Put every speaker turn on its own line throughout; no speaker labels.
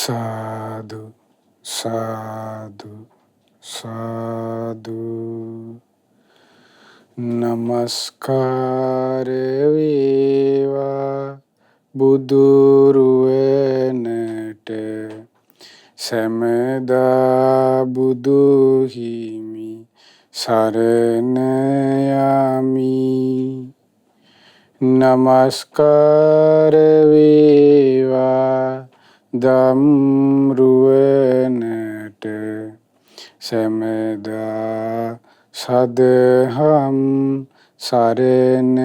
සාදු සාදු සාදු නමස්කාර වේවා බුදුරුවනට සැමදා බුදු හිමි සරණ යමි. නමස්කාර වේවා ධම්රුවනට සැමදා සදහම් සරණ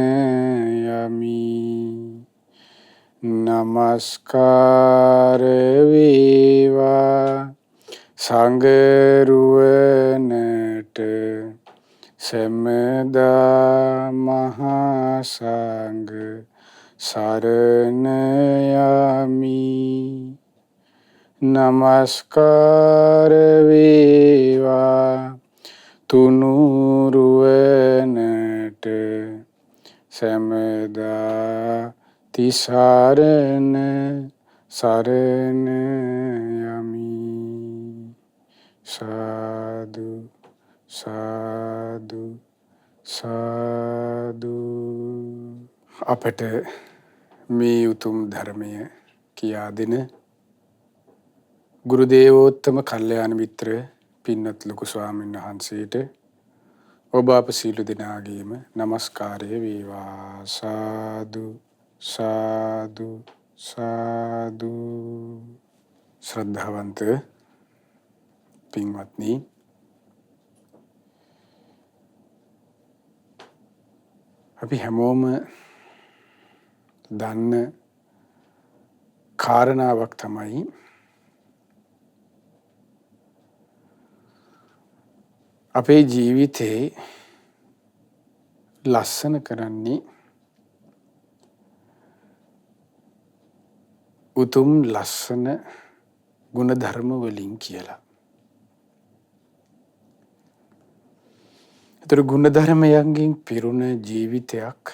යමි. නමස්කාර වේවා සංඝරුවනට සැමදා මහා සංඝ සරණ යමි. නමස්කාර වේවා තුනුරුවනට සැමදා තිසරණ සරණ යමි. සාදු සාදු සාදු. අපට මේ උතුම් ධර්මය කියා දෙන ගුරු දේවෝත්තම කල්යාණ මිත්‍ර පින්වත් ලොකු ස්වාමීන් වහන්සේට ඔබ අප සියලු දෙනාගේම নমස්කාරය වේවා. සාදු සාදු සාදු. ශ්‍රද්ධාවන්ත පින්වත්නි, අපි හැමෝම දන්න කාරණාවක් තමයි අපේ ජීවිතේ ලස්සන කරන්නේ උතුම් ලස්සන ගුණධර්ම වලින් කියලා. ඒතර ගුණධර්මයන්ගෙන් පිරුණ ජීවිතයක්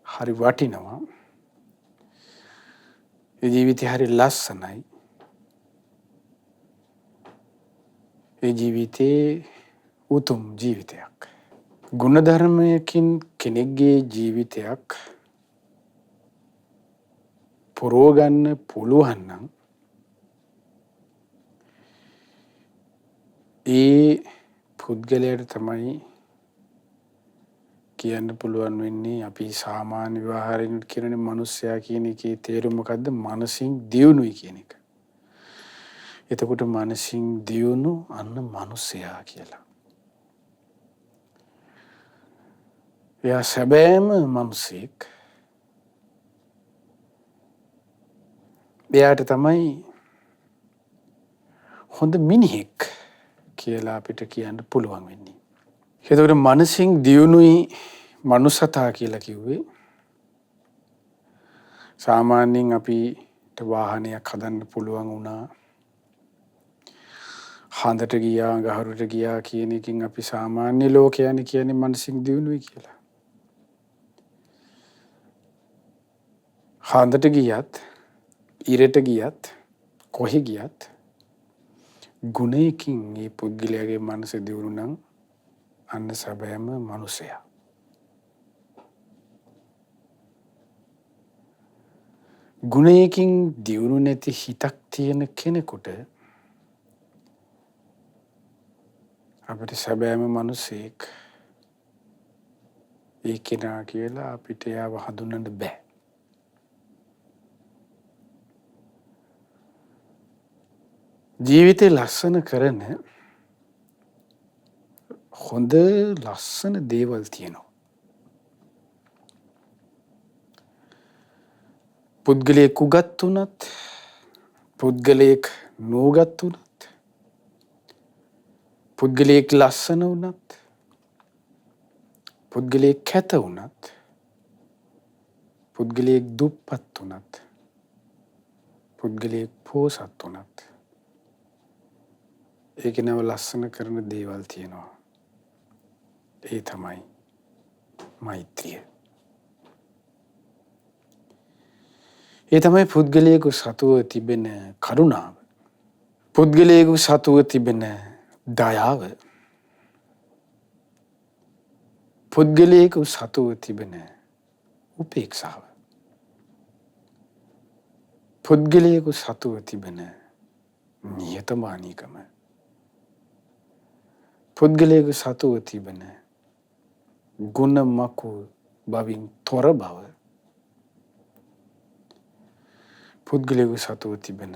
හරි වටිනවා. ඒ ජීවිතය හරි ලස්සනයි. ඒ ජීවිතේ උතුම් ජීවිතයක්. ගුණධර්මයකින් කෙනෙක්ගේ ජීවිතයක් පුරවගන්න පුළුවන් නම් ඒ පුද්ගලයාට තමයි කියන්න පුළුවන් වෙන්නේ අපි සාමාන්‍ය ව්‍යවහාරයෙන් කියන්නේ මිනිස්සයා කියන එකේ තේරුම මොකද්ද? මනසින් දියුණුයි කියන එක. එතකොට මනසින් දියුණු අන්න මිනිසයා කියලා. එයා සැබෑම මිනිසෙක්. එයාට තමයි හොඳ මිනිහෙක් කියලා අපිට කියන්න පුළුවන් වෙන්නේ. එතකොට මනසින් දියුණුයි මනුසතා කියලා කිව්වේ සාමාන්‍යයෙන් අපිට වාහනයක් හදන්න පුළුවන් වුණා. හඳට ගියා, ගහරුට ගියා කියන එකකින් අපි සාමාන්‍ය ලෝකයන් කියන්නේ මනසින් දියුණුයි කියලා. හඳට ගියත්, ඉරට ගියත්, කොහෙ ගියත් ගුණයකින් මේ පුද්ගලයාගේ මනස දියුණු නම් අන්න සැබෑම මනුස්සයා. ගුණයකින් දියුණු නැති හිතක් තියෙන කෙනෙකුට අපිට සැබෑම මනුස්සයෙක් ඒ කෙනා කියලා අපිට එයාව හඳුනන්න බෑ. ජීවිතේ ලස්සන කරන හොඳ ලස්සන දේවල් තියෙනවා. පුද්ගලයෙක් උගත් වුණත්, පුද්ගලයෙක් නුගත් වුණත්, පුද්ගලයෙක් ලස්සන වුණත්, පුද්ගලයෙක් කැත වුණත්, පුද්ගලයෙක් දුප්පත් වුණත්, පුද්ගලයෙක් පෝසත් වුණත් ඒක නව ලස්සන කරන දේවල් තියෙනවා. ඒ තමයි මෛත්‍රිය. ඒ තමයි පුද්ගලයෙකු සතුව තිබෙන කරුණාව. පුද්ගලයෙකු සතුව තිබෙන දයාව. පුද්ගලයෙකු සතුව තිබෙන උපේක්ෂාව. පුද්ගලයෙකු සතුව තිබෙන නිහතමානීකම. පුද්ගලයෙකු සතුව තිබෙන ගුණ මකු බවින් තොර බව. පුද්ගලයෙකු සතුව තිබෙන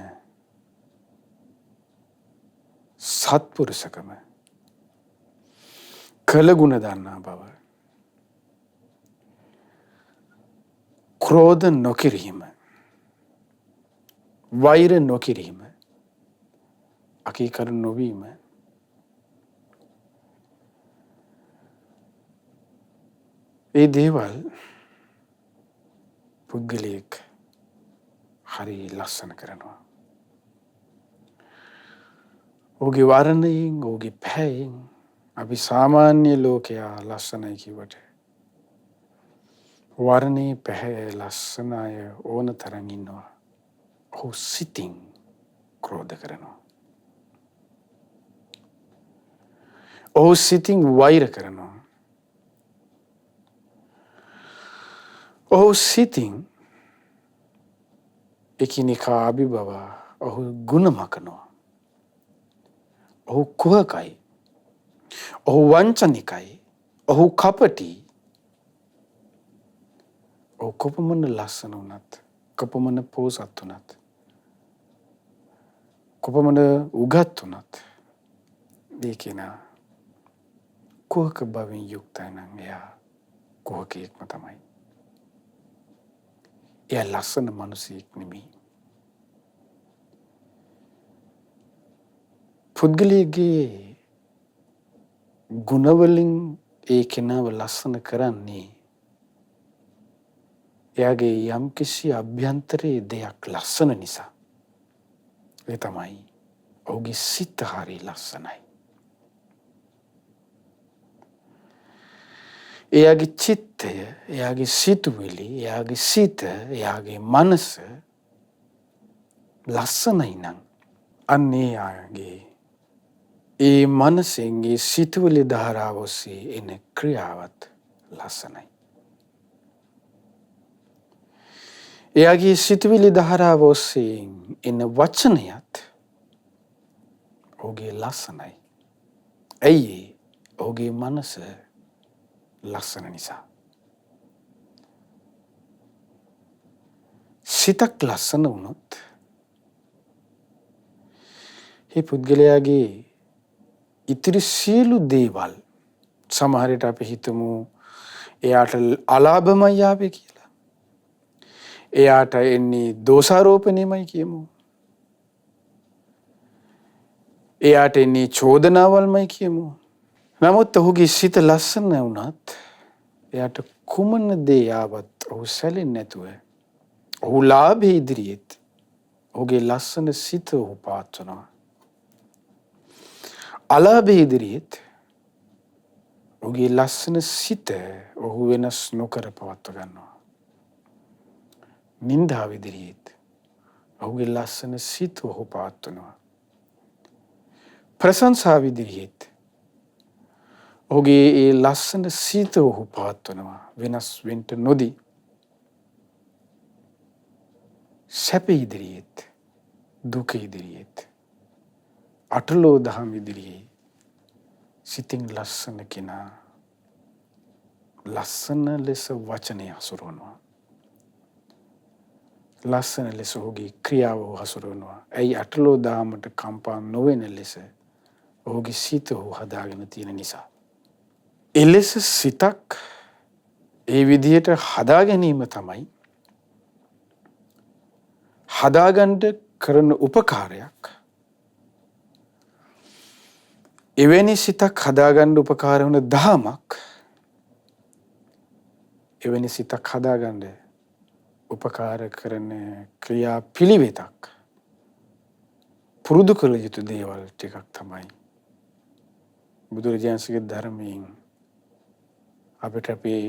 සත්පුරුෂකම. කළගුණ දන්නා බව. ක්‍රෝධ නොකිරීම. වෛර නොකිරීම. අකීකරු නොවීම. ඒ දේවල් පුද්ගලයෙක් හරි ලස්සන කරනවා. ඔහුගේ වර්ණයෙන් ඔහුගේ පැහැයෙන් අපි සාමාන්‍ය ලෝකයා ලස්සනයි කිව්වට වර්ණේ පැහැ ලස්සන අය ඕන තරම් ඉන්නවා. ඔහු සිතින් ක්‍රෝධ කරනවා. ඔහු සිතින් වෛර කරනවා. ඔහු සිතින් එකිනෙකා අභිබවා ඔහු ගුණ මකනවා. ඔහු කුහකයි. ඔහු වංචනිකයි. ඔහු කපටි. ඔහු කොපමණ ලස්සන වුණත්, කොපමණ පෝසත් වුණත්, කොපමණ උගත් වුණත් ඒ කෙනා කුහක බවින් යුක්තයි නම් එයා කුහකයෙක්ම තමයි. එයා ලස්සන මිනිසෙක් නෙමෙයි. පුද්ගලයාගේ ගුණවලින් ඒ කෙනාව ලස්සන කරන්නේ එයාගේ යම්කිසි අභ්‍යන්තරයේ දෙයක් ලස්සන නිසා. ඒ තමයි ඔහුගේ සිත හරි ලස්සනයි. එයාගේ චිත්තය, එයාගේ සිතුවිලි, එයාගේ සිත, එයාගේ මනස ලස්සනයි නම් අන්න එයාගේ ඒ මනසෙන් ඒ සිතුවිලි ධාරාව ඔස්සේ එන ක්‍රියාවත් ලස්සනයි. එයාගේ සිතුවිලි ධාරාව ඔස්සේ එන වචනයත් ඔහුගේ ලස්සනයි. ඇයි? ඔහුගේ මනස ලස්සන නිසා. සිතක් ලස්සන වුණොත් ඒ පුද්ගලයාගේ ඉතිරි සියලු දේවල් සමහර විට අපි හිතමු එයාට අලාභමයි ආවේ කියලා. එයාට එන්නේ දෝෂාරෝපණයමයි කියමු. එයාට එන්නේ චෝදනාවල්මයි කියමු. නමුත් ඔහුගේ සිත ලස්සන වුණත් එයාට කුමන දේ ආවත් ඔහු සැලෙන්නේ නැතුව ඔහු ලාභේ ඉදිරියේත් ඔහුගේ ලස්සන සිත ඔහු පවත්වනවා. අලාභේ ඉදිරියේත් ඔහුගේ ලස්සන සිත ඔහු වෙනස් නොකර පවත්ව ගන්නවා. නින්දාව ඉදිරියේත් ඔහුගේ ලස්සන සිත ඔහු පවත්වනවා. ප්‍රශංසාව ඉදිරියේත් ඔහුගේ ඒ ලස්සන සිත ඔහු පවත්වනවා. වෙනස් වෙන්න නොදී. සැප ඉදිරියේත් දුක ඉදිරියේත් අටලෝ දහම් ඉදිරියේ සිතින් ලස්සන කෙනා ලස්සන ලෙස වචනය හසුරුවනවා. ලස්සන ලෙස ඔහුගේ ක්‍රියාව හසුරුවනවා. ඇයි? අටලෝ දහමට කම්පා නොවන ලෙස ඔහුගේ සිත ඔහු හදාගෙන තියෙන නිසා. එලෙස සිතක් ඒ විදිහට හදා ගැනීම තමයි හදාගන්න කරන උපකාරයක්. එවැනි සිතක් හදාගන්න උපකාර වන දහමක්, එවැනි සිතක් හදාගන්න උපකාර කරන ක්‍රියා පිළිවෙතක්, පුරුදු කළ යුතු දේවල් ටිකක් තමයි බුදුරජාණන්සේගේ ධර්මයෙන් අපිට අපේ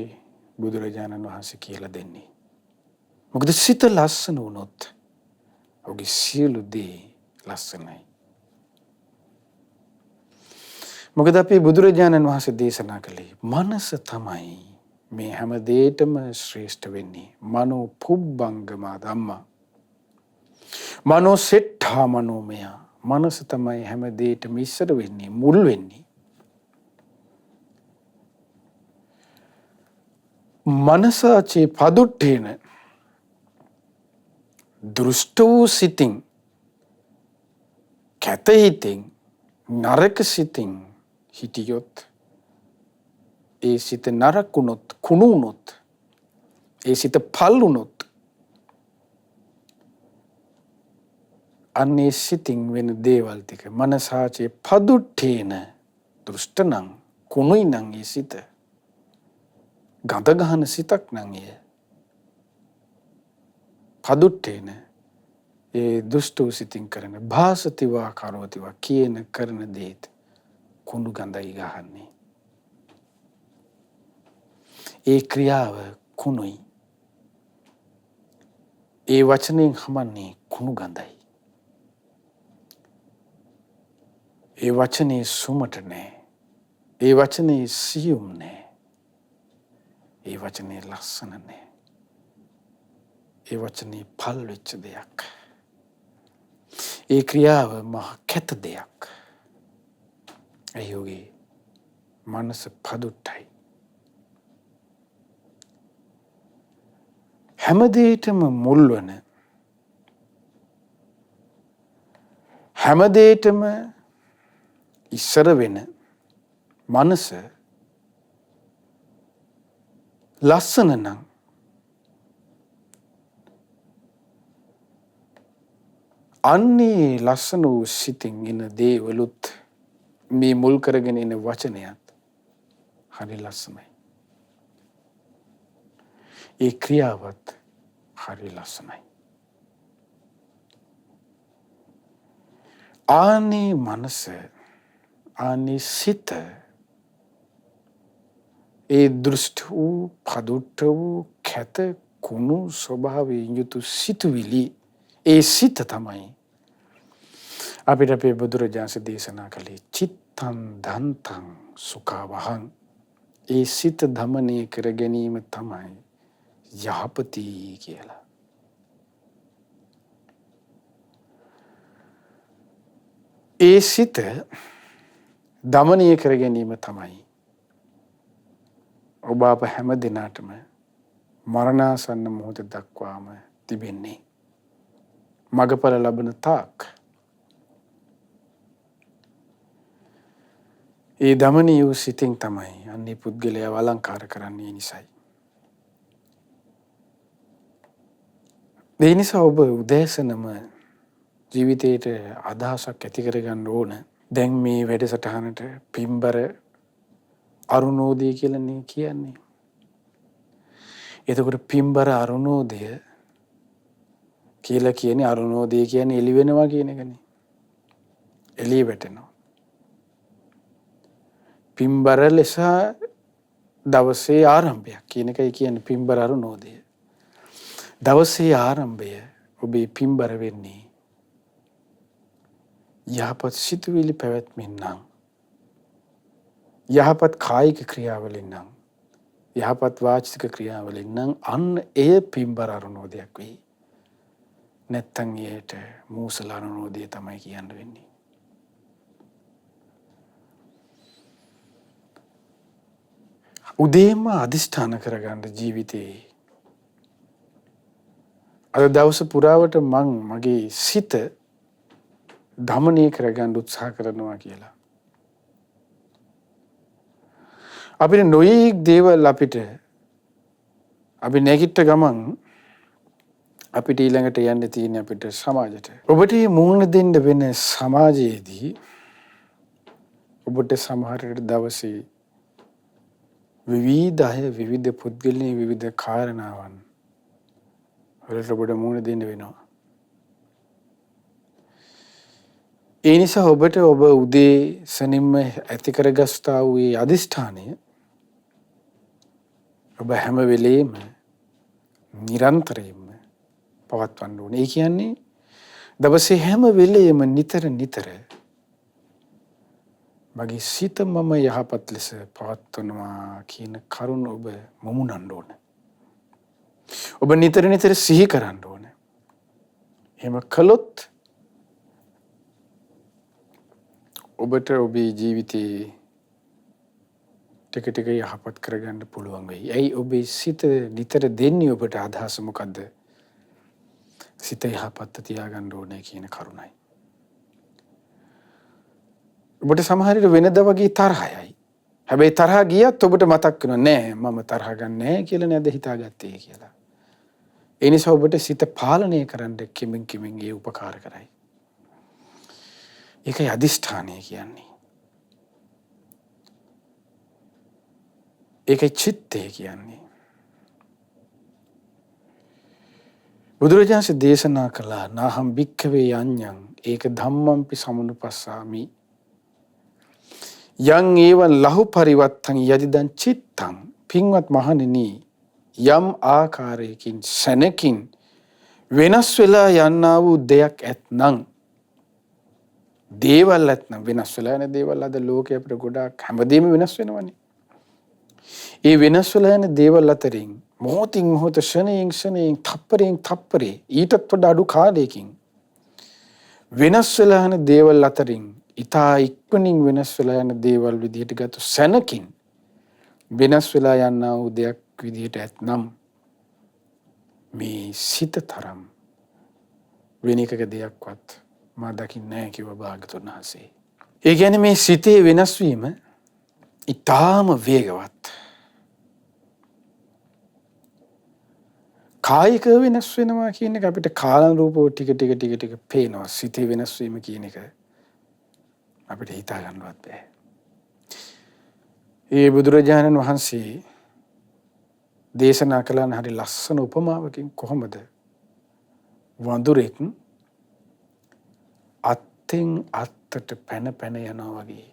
බුදුරජාණන් වහන්සේ කියලා දෙන්නේ. මොකද සිත ලස්සන වුණොත් ඔහුගේ සියලු දේ ලස්සනයි. මොකද අපේ බුදුරජාණන් වහන්සේ දේශනා කළේ මනස තමයි මේ හැම දෙයකම ශ්‍රේෂ්ඨ වෙන්නේ. මනෝ පුබ්බංගමා ධම්මා. මනෝ සෙට්ඨා මනෝමය. මනස තමයි හැම දෙයකම ඉස්සර වෙන්නේ, මුල් වෙන්නේ. මනසාචේ පදුට්ඨේන දෘෂ්ට වූ සිතින්, කැත හිතින්, නරක සිතින් හිටියොත්, ඒ සිත නරක වුණොත්, කුණු වුණොත්, ඒ සිත පල් වුණොත්, අන්නේ සිතින් වෙන දේවල් ටික මනසාචේ පදුට්ඨේන දෘෂ්ට නම්, කුණුයි නම් ඒ සිත, ගඳ ගහන සිතක් නම් එය, පදුට්ඨේන ඒ දුෂ්ට වූ සිතින් කරන භාසතිවා කරෝතිවා කියන කරන දේත් කුණු ගඳයි ගහන්නේ. ඒ ක්‍රියාව කුණුයි. ඒ වචනයෙන් හමන්නේ කුණු ගඳයි. ඒ වචනේ සුමට නෑ. ඒ වචනේ සියුම් නෑ. ඒ වචනේ ලස්සන නෑ. ඒ වචනේ පල් වෙච්ච දෙයක්. ඒ ක්‍රියාව මහ කැත දෙයක්. ඇයෝගේ මනස පදුට්ටයි. හැමදේටම මුල් වන, හැමදේටම ඉස්සර වෙන මනස ලස්සන නම් අන්නේ ලස්සන වූ සිතින් එන දේවලුත් මේ මුල් කරගෙන එන වචනයත් හරි ලස්සනයි. ඒ ක්‍රියාවත් හරි ලස්සනයි. ආනේ මනස, ආනේ සිත, ඒ දෘෂ්ට වූ, පදුට්ට වූ, කැත කුණු ස්වභාවයෙන් යුතු සිතුවිලි, ඒ සිත තමයි අපිට අපේ බුදුරජාණන් දේශනා කළේ චිත්තං දන්තං සුඛවහං. ඒ සිත දමනය කර ගැනීම තමයි යහපති කියලා. ඒ සිත දමනය කර ගැනීම තමයි ඔබ අප හැම දිනාටම මරණාසන්න මොහොත දක්වාම තිබෙන්නේ. මගඵල ලබන තාක් ඒ දමනය වූ සිතින් තමයි අන්නේ පුද්ගලයා අලංකාර කරන්නේ නිසයි. ඒ නිසා ඔබ උදෑසනම ජීවිතයට අදහසක් ඇති කරගන්න ඕන. දැන් මේ වැඩසටහනට පින්බර අරුණෝදය කියලානේ කියන්නේ. එතකොට පින්බර අරුණෝදය කියලා කියන්නේ, අරුණෝදය කියන්නේ එළි වෙනවා කියන එකනේ. එළිය වැටෙනවා. පින්බර ලෙස දවසේ ආරම්භයක් කියන එකයි කියන්නේ පින්බර අරුණෝදය. දවසේ ආරම්භය ඔබේ පින්බර වෙන්නේ යහපත් සිතුවිලි පැවැත්මෙන් නම්, යහපත් කායික ක්‍රියාවලින් නම්, යහපත් වාචික ක්‍රියාවලින් නම් අන්න එය පින්බර අරුණෝදයක් වෙයි. නැත්තම් එයට මූසල අරුණෝදය තමයි කියන්න වෙන්නේ. උදේම අධිෂ්ඨාන කරගන්න ජීවිතේ අද දවස පුරාවට මං මගේ සිත දමනය කරගන්න උත්සාහ කරනවා කියලා. අපිට නොයෙක් දේවල් අපි නැගිට ගමන් අපිට ඊළඟට යන්න තියෙන අපිට සමාජයට. ඔබට මුහුණ දෙන්න වෙන සමාජයේදී ඔබට සමහරට දවසේ විවිධ අය, විවිධ පුද්ගලයන්, විවිධ කාරණාවන් වලට ඔබට මුහුණ දෙන්න වෙනවා. ඒ නිසා ඔබට ඔබ උදේ සනින්ම ඇති කරගස්තා වූ අධිෂ්ඨානය ඔබ හැම වෙලේම නිරන්තරයෙන්ම පවත්වන්න ඕනේ. ඒ කියන්නේ දවසේ හැම වෙලෙම නිතර මගේ සිත මම යහපත් ලෙස පවත්වනවා කියන කරුණ ඔබ මුමුණන්න ඕන. ඔබ නිතර සිහි කරන්න ඕන. එහෙම කළොත් ඔබට ඔබේ ජීවිතේ ටික යහපත් කරගන්න පුළුවන් වෙයි. ඇයි ඔබේ සිත නිතර දෙන්නේ ඔබට අදහස මොකද්ද? සිත යහපත් තියාගන්න ඕනේ කියන කරුණයි. ඔබට සමහර විට වෙනද වගේ තරහයයි. හැබැයි තරහ ගියත් ඔබට මතක් වෙනවා නෑ මම තරහ ගන්න නෑ කියලා නේද හිතාගත්තේ කියලා. ඒ නිසා ඔබට සිත පාලනය කරන්න කිමින් ඒ උපකාර කරයි. ඒකයි අදිෂ්ඨානය කියන්නේ. ඒකයි චිත්තය කියන්නේ. බුදුරජාණන් දේශනා කළා නාහම් භික්ඛවේ යඤ්ඤං ඒක ධම්මම්පි සමුනුපස්සාමි යං ඒවං ලහු පරිවත්තං යදිදං චිත්තං පින්වත් මහණෙනි යම් ආකාරයකින් සැනකින් වෙනස් වෙලා යන්නා වූ දෙයක් ඇත්නම් දේවල් ඇත්නම් වෙනස් වෙලා යන දේවල් අද ලෝකේ අපිට ගොඩාක් හැමදේම වෙනස් වෙනවනේ. ඒ වෙනස් වෙලා යන දේවල් අතරින් මොහොතින් මොහොත ක්ෂණයෙන් තප්පරේ ඊටත් වඩා අඩු කාලයකින් වෙනස් වෙලා යන දේවල් අතරින් ඉතා ඉක්මනින් වෙනස් වෙලා යන දේවල් විදිහට ගත්ත සැනකින් වෙනස් වෙලා යනා වූ දෙයක් විදිහට ඇතනම් මේ සිත තරම් වෙන එකක දෙයක්වත් මා දකින්නේ නැහැ කිව්ව භාග්‍යවතුන් වහන්සේ. ඒ කියන්නේ මේ සිතේ වෙනස් වීම ඊටාම වේගවත්. කායික වෙනස් වෙනවා කියන එක අපිට කාලානුරූපව ටික පේනවා. සිතේ වෙනස් වීම කියන එක අපිට හිතා ගන්නවත් බෑ. ඒ බුදුරජාණන් වහන්සේ දේශනා කළාන හරි ලස්සන උපමාවකින් කොහොමද වඳුරෙක් අත්ෙන් අත්තට පැන යනවා වගේ.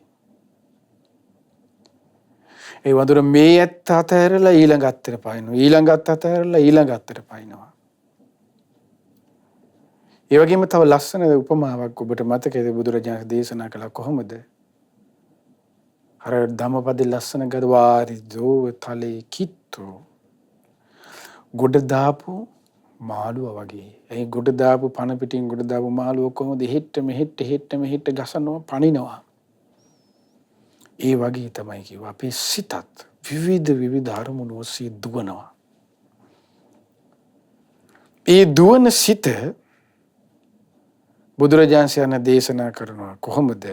ඒ වඳුර මේ ඇත්ත අතහැරලා ඊළඟ අත්තට පයින්නවා. ඊළඟ අත්ත අතහැරලා ඊළඟ අත්තට පයින්නවා. ඒ වගේම තව ලස්සන උපමාවක් ඔබට මතකද බුදුරජාණන් දේශනා කළා කොහොමද? අර ධම්මපදේ ලස්සන ගදවාරිදෝ තලේ කිත්තෝ ගොඩ දාපු මාළුවා වගේ. ඒ ගොඩ දාපු පන පිටින් ගොඩ දාපු මාළුවා කොහොමද හෙට්ට මෙහෙට්ට ගසනවා පනිනවා. ඒ වගේ තමයි කිව්වා අපේ සිතත් විවිධ අරමුණු ඔස්සේ දුවනවා. ඒ දුවන සිත බුදුරජාණන් දේශනා කරනවා කොහොමද?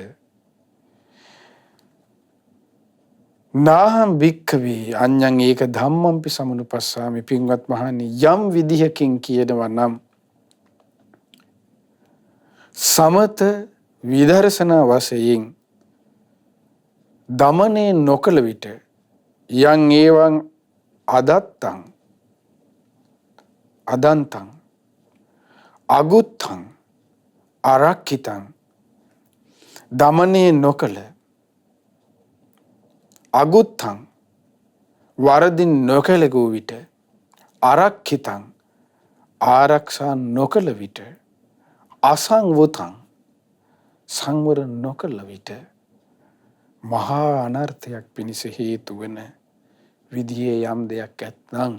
නාහම් භික්ඛවේ අඤ්ඤං ඒක ධම්මම්පි සමුනුපස්සාමි පින්වත් මහණනි යම් විදිහකින් කියනවා නම් සමත විදර්ශනා වශයෙන් දමනේ නොකළ විට යං ඒවං අදත්තං අදන්තං අගුත්තං අරක්ඛිතං දමනේ නොකළ අගුත්තං වරදින් නොකළගෝ විට අරක්ඛිතං ආරක්ෂා නොකළ විට අසංවතං සංවර නොකළ විට මහා අනර්ථයක් පිණිස හේතු වෙන විදිහේ යම් දෙයක් ඇත්නම්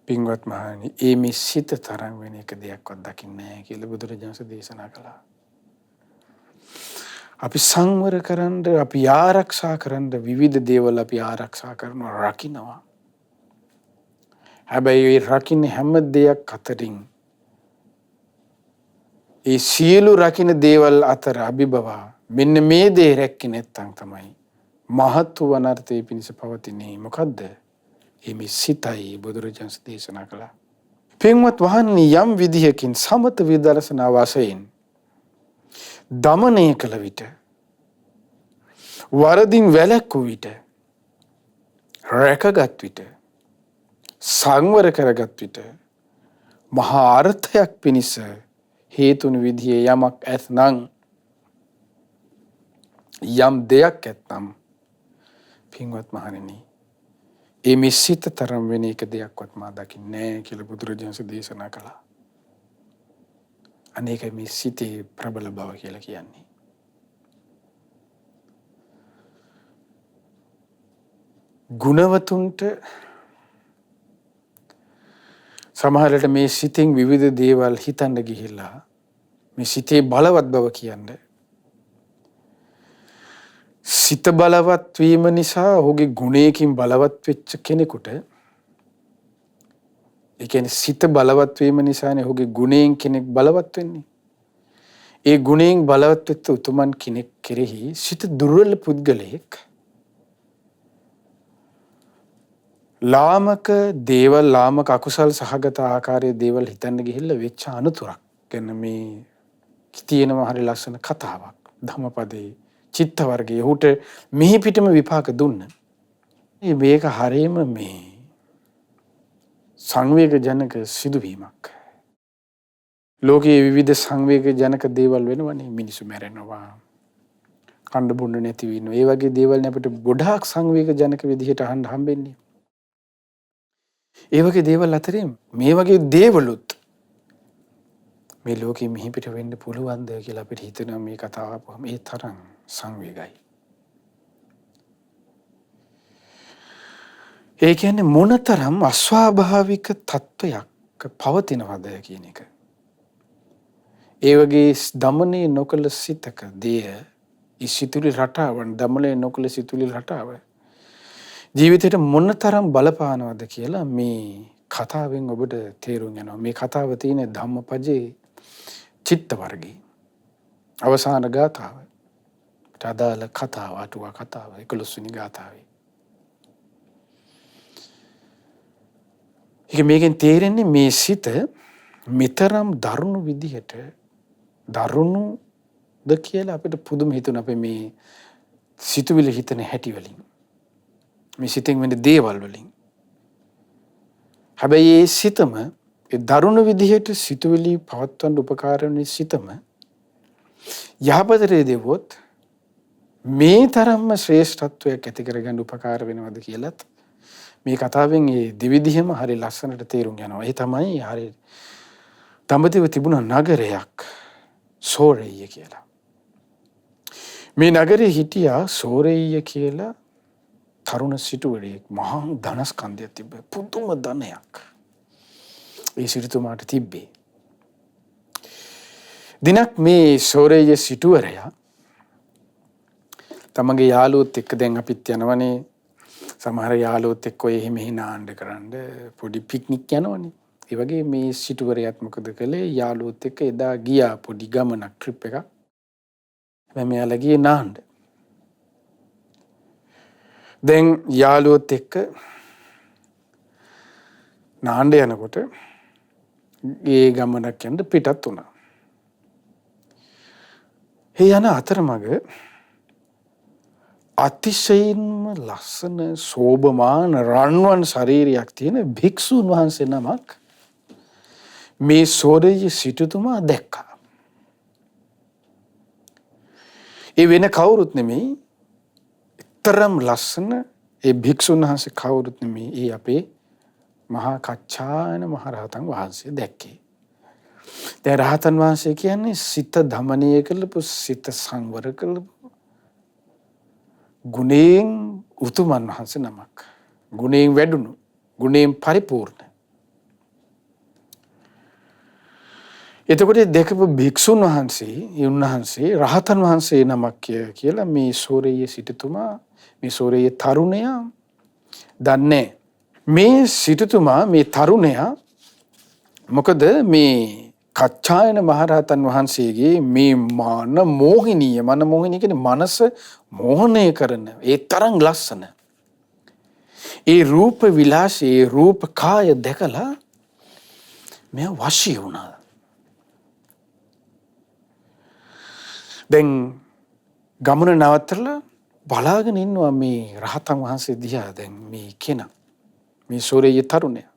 පින්වත් මහණනි ඒ මේ සිත තරම් වෙන එක දෙයක්වත් දකින්නේ නැහැ කියලා බුදුරජාණන් දේශනා කළා. අපි සංවර කරන්න අපි ආරක්ෂා කරන්න විවිධ දේවල් අපි ආරක්ෂා කරනවා රකින්නවා. හැබැයි ඒ රකින්න හැම දෙයක් අතරින් ඒ සියලු රකින්න දේවල් අතර අභිබවා මෙන්න මේ දේ රැක්කේ නැත්නම් තමයි මහත් වූ අනර්ථයේ පිණිස පවතින්නේ. මොකද්ද? මේ සිතයි බුදුරජාණන් දේශනා කළා. පින්වත් වහන්නි යම් විදිහකින් සමත විදර්ශනා වශයෙන් දමනය කළ විට වරදින් වැළැක්වූ විට රැකගත් විට සංවර කරගත් විට මහා අර්ථයක් පිණිස හේතුණු විදිහේ යමක් ඇත්නම් යම් දෙයක් ඇත්නම් පින්වත් මහණෙනි ඒ මේ සිත තරම් වෙන එක දෙයක්වත් මා දකින්නේ නැහැ කියලා බුදුරජාණන් දේශනා කළා. අනේකයි මේ සිතේ ප්‍රබල බව කියලා කියන්නේ. ගුණවතුන්ට සමහරවිට මේ සිතෙන් විවිධ දේවල් හිතන්න ගිහිල්ලා මේ සිතේ බලවත් බව කියන්නේ සිත බලවත් වීම නිසා ඔහුගේ ගුණයකින් බලවත් වෙච්ච කෙනෙකුට ඒ කියන්නේ සිත බලවත් වීම නිසානේ ඔහුගේ ගුණයෙන් කෙනෙක් බලවත් වෙන්නේ. ඒ ගුණයෙන් බලවත් වෙච්ච උතුමන් කෙනෙක් කෙරෙහි සිත දුර්වල පුද්ගලයෙක් ලාමක දේවල් ලාමක අකුසල් සහගත ආකාරයේ දේවල් හිතන්න ගිහිල්ලා වෙච්ච අනුතරක් ගැන මේ තියෙනවා හරි ලස්සන කතාවක් ධම්මපදයේ චිත්ත වර්ගයේ උට මිහි පිටම විපාක දුන්න. මේක හරීම මේ සංවේග ජනක සිදුවීමක්. ලෝකයේ විවිධ සංවේග ජනක දේවල් වෙනවනේ. මිනිස්සු මැරෙනවා, කන්න බොන්න නැති වෙනවා. ඒ වගේ දේවල් නේ අපිට ගොඩාක් සංවේග ජනක විදිහට අහන්න හම්බෙන්නේ. ඒ වගේ දේවල් අතරින් මේ වගේ දේවලුත් මේ ලෝකෙ මිහි පිට වෙන්න පුළුවන්ද කියලා අපිට හිතෙනවා මේ කතාව අපුවම ඒ තරම් සංවේගයි. ඒ කියන්නේ මොනතරම් අස්වාභාවික තත්වයක් පවතිනවද කියන එක. ඒ වගේ දමනය නොකළ සිතක දෙය ඉසිතුලි රටාවන් දමනය නොකළ සිතුලි රටාව ජීවිතයට මොනතරම් බලපානවද කියලා මේ කතාවෙන් ඔබට තේරුම් යනවා. මේ කතාව තියෙන ධම්මපදයේ චිත්ත වර්ගයේ අවසාන ගාථාව. අදාළ කතාව අටුවා කතාව 11 වෙනි ගාථාවේ. මේකෙන් තේරෙන්නේ මේ සිත මෙතරම් දරුණු විදිහට දරුණුද කියලා අපිට පුදුම හිතුන අපේ මේ සිතුවිලි හිතන හැටි වලින්. මේ සිතෙන් වෙන දේවල් වලින්. හැබැයි ඒ සිතම ඒ දරුණු විදිහට සිතුවිලි පවත්වන්න උපකාර වෙන සිතම යහපතට දෙවොත් මේ තරම්ම ශ්‍රේෂ්ඨත්වයක් ඇති කරගන්න උපකාර වෙනවද කියලත් මේ කතාවෙන් ඒ දෙවිදිහම හරි ලස්සනට තේරුම් යනවා. ඒ තමයි හරි දඹදිව තිබුණ නගරයක් සෝරෙය්‍ය කියලා. මේ නගරේ හිටියා සෝරෙය්‍ය කියලා තරුණ සිටුවරයෙක්. මහා ධනස්කන්ධයක් තිබ්බ පුදුම ධනයක් ඒ සිටුතුමාට තිබ්බේ. දිනක් මේ සෝරෙය්‍ය සිටුවරයා තමගේ යාළුවොත් එක්ක දැන් අපිත් යනවනේ සමහර යාළුවොත් එක්ක ඔය එහෙම නාන්න කරන්න පොඩි පික්නික් යනවනේ. ඒ වගේ මේ සිටුවරයාත් මොකද කළේ යාළුවොත් එක්ක එදා ගියා පොඩි ගමනක් ට්‍රිප් එකක්. හැබැයි මෙයාලා ගියේ නාන්න. දැන් යාළුවොත් එක්ක නාන්න යනකොට ඒ ගමනක් යන්න පිටත් වුණා. ඒ යන අතරමඟ අතිශයින්ම ලස්සන සෝභමාන රන්වන් ශරීරයක් තියෙන භික්ෂුන් වහන්සේ නමක් මේ සෝරෙය්‍ය සිටුතුමා දැක්කා. ඒ වෙන කවුරුත් නෙමෙයි තරම් ලස්සන ඒ භික්ෂුන් වහන්සේ කවුරුත් නෙමෙයි ඒ අපේ මහා කච්චායන මහරහතන් වහන්සේ දැක්කේ. දැන් රහතන් වහන්සේ කියන්නේ සිත දමනය කළපු සිත සංවර කළපු ගුණයෙන් උතුමන් වහන්සේ නමක්. ගුණයෙන් වැඩුණු ගුණයෙන් පරිපූර්ණ. එතකොට දැකපු භික්ෂුන් වහන්සේ උන්වහන්සේ රහතන් වහන්සේ නමක් කියලා මේ සෝරෙය්‍ය සිටුතුමා මේ සෝරෙය්‍ය තරුණයා දන්නේ. මේ සිටුතුමා මේ තරුණයා මොකද මේ කච්චායන මහරහතන් වහන්සේගේ මේ මන මෝහිනීය කියන්නේ මනස මෝහනය කරන ඒ තරම් ලස්සන ඒ රූප විලාසී ඒ රූප කාය දැකලා මෙයා වශී වුණා. දැන් ගමන නවත්තලා බලාගෙන ඉන්නවා මේ රහතන් වහන්සේ දිහා. දැන් මේ කෙනා මේ සෝරෙය්‍ය තරුණයා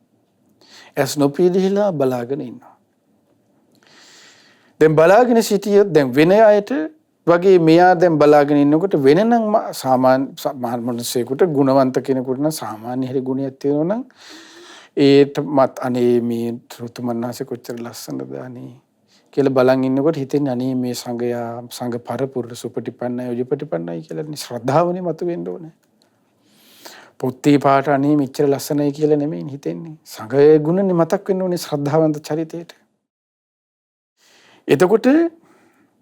ඇස් නොපියලිලා බලාගෙන ඉන්නවා. දැන් බලාගෙන සිටියොත් දැන් වෙන අයට වගේ මෙයා දැන් බලාගෙන ඉන්නකොට වෙනනම් සාමාන්‍ය මිනිස්සෙකුට ගුණවන්ත කෙනෙකුට නම් සාමාන්‍ය හරි ගුණයක් තියෙනවා නම් ඒට මත් අනේ මේ ඍතුමන්නාසේ කොච්චර ලස්සනද අනේ කියලා බලන් ඉන්නකොට හිතෙන්නේ අනේ මේ සංඝ පරපුර සුපටිපන්නයි යෝජපටිපන්නයි කියලා ශ්‍රද්ධාවනේ මතුවෙන්න ඕනේ. පොත්තේ පාට අනේ මෙච්චර ලස්සනයි කියලා නෙමෙයි හිතෙන්නේ. සංඝයේ ගුණනේ මතක් වෙන්න ඕනේ ශ්‍රද්ධාවන්ත චරිතයට. එතකොට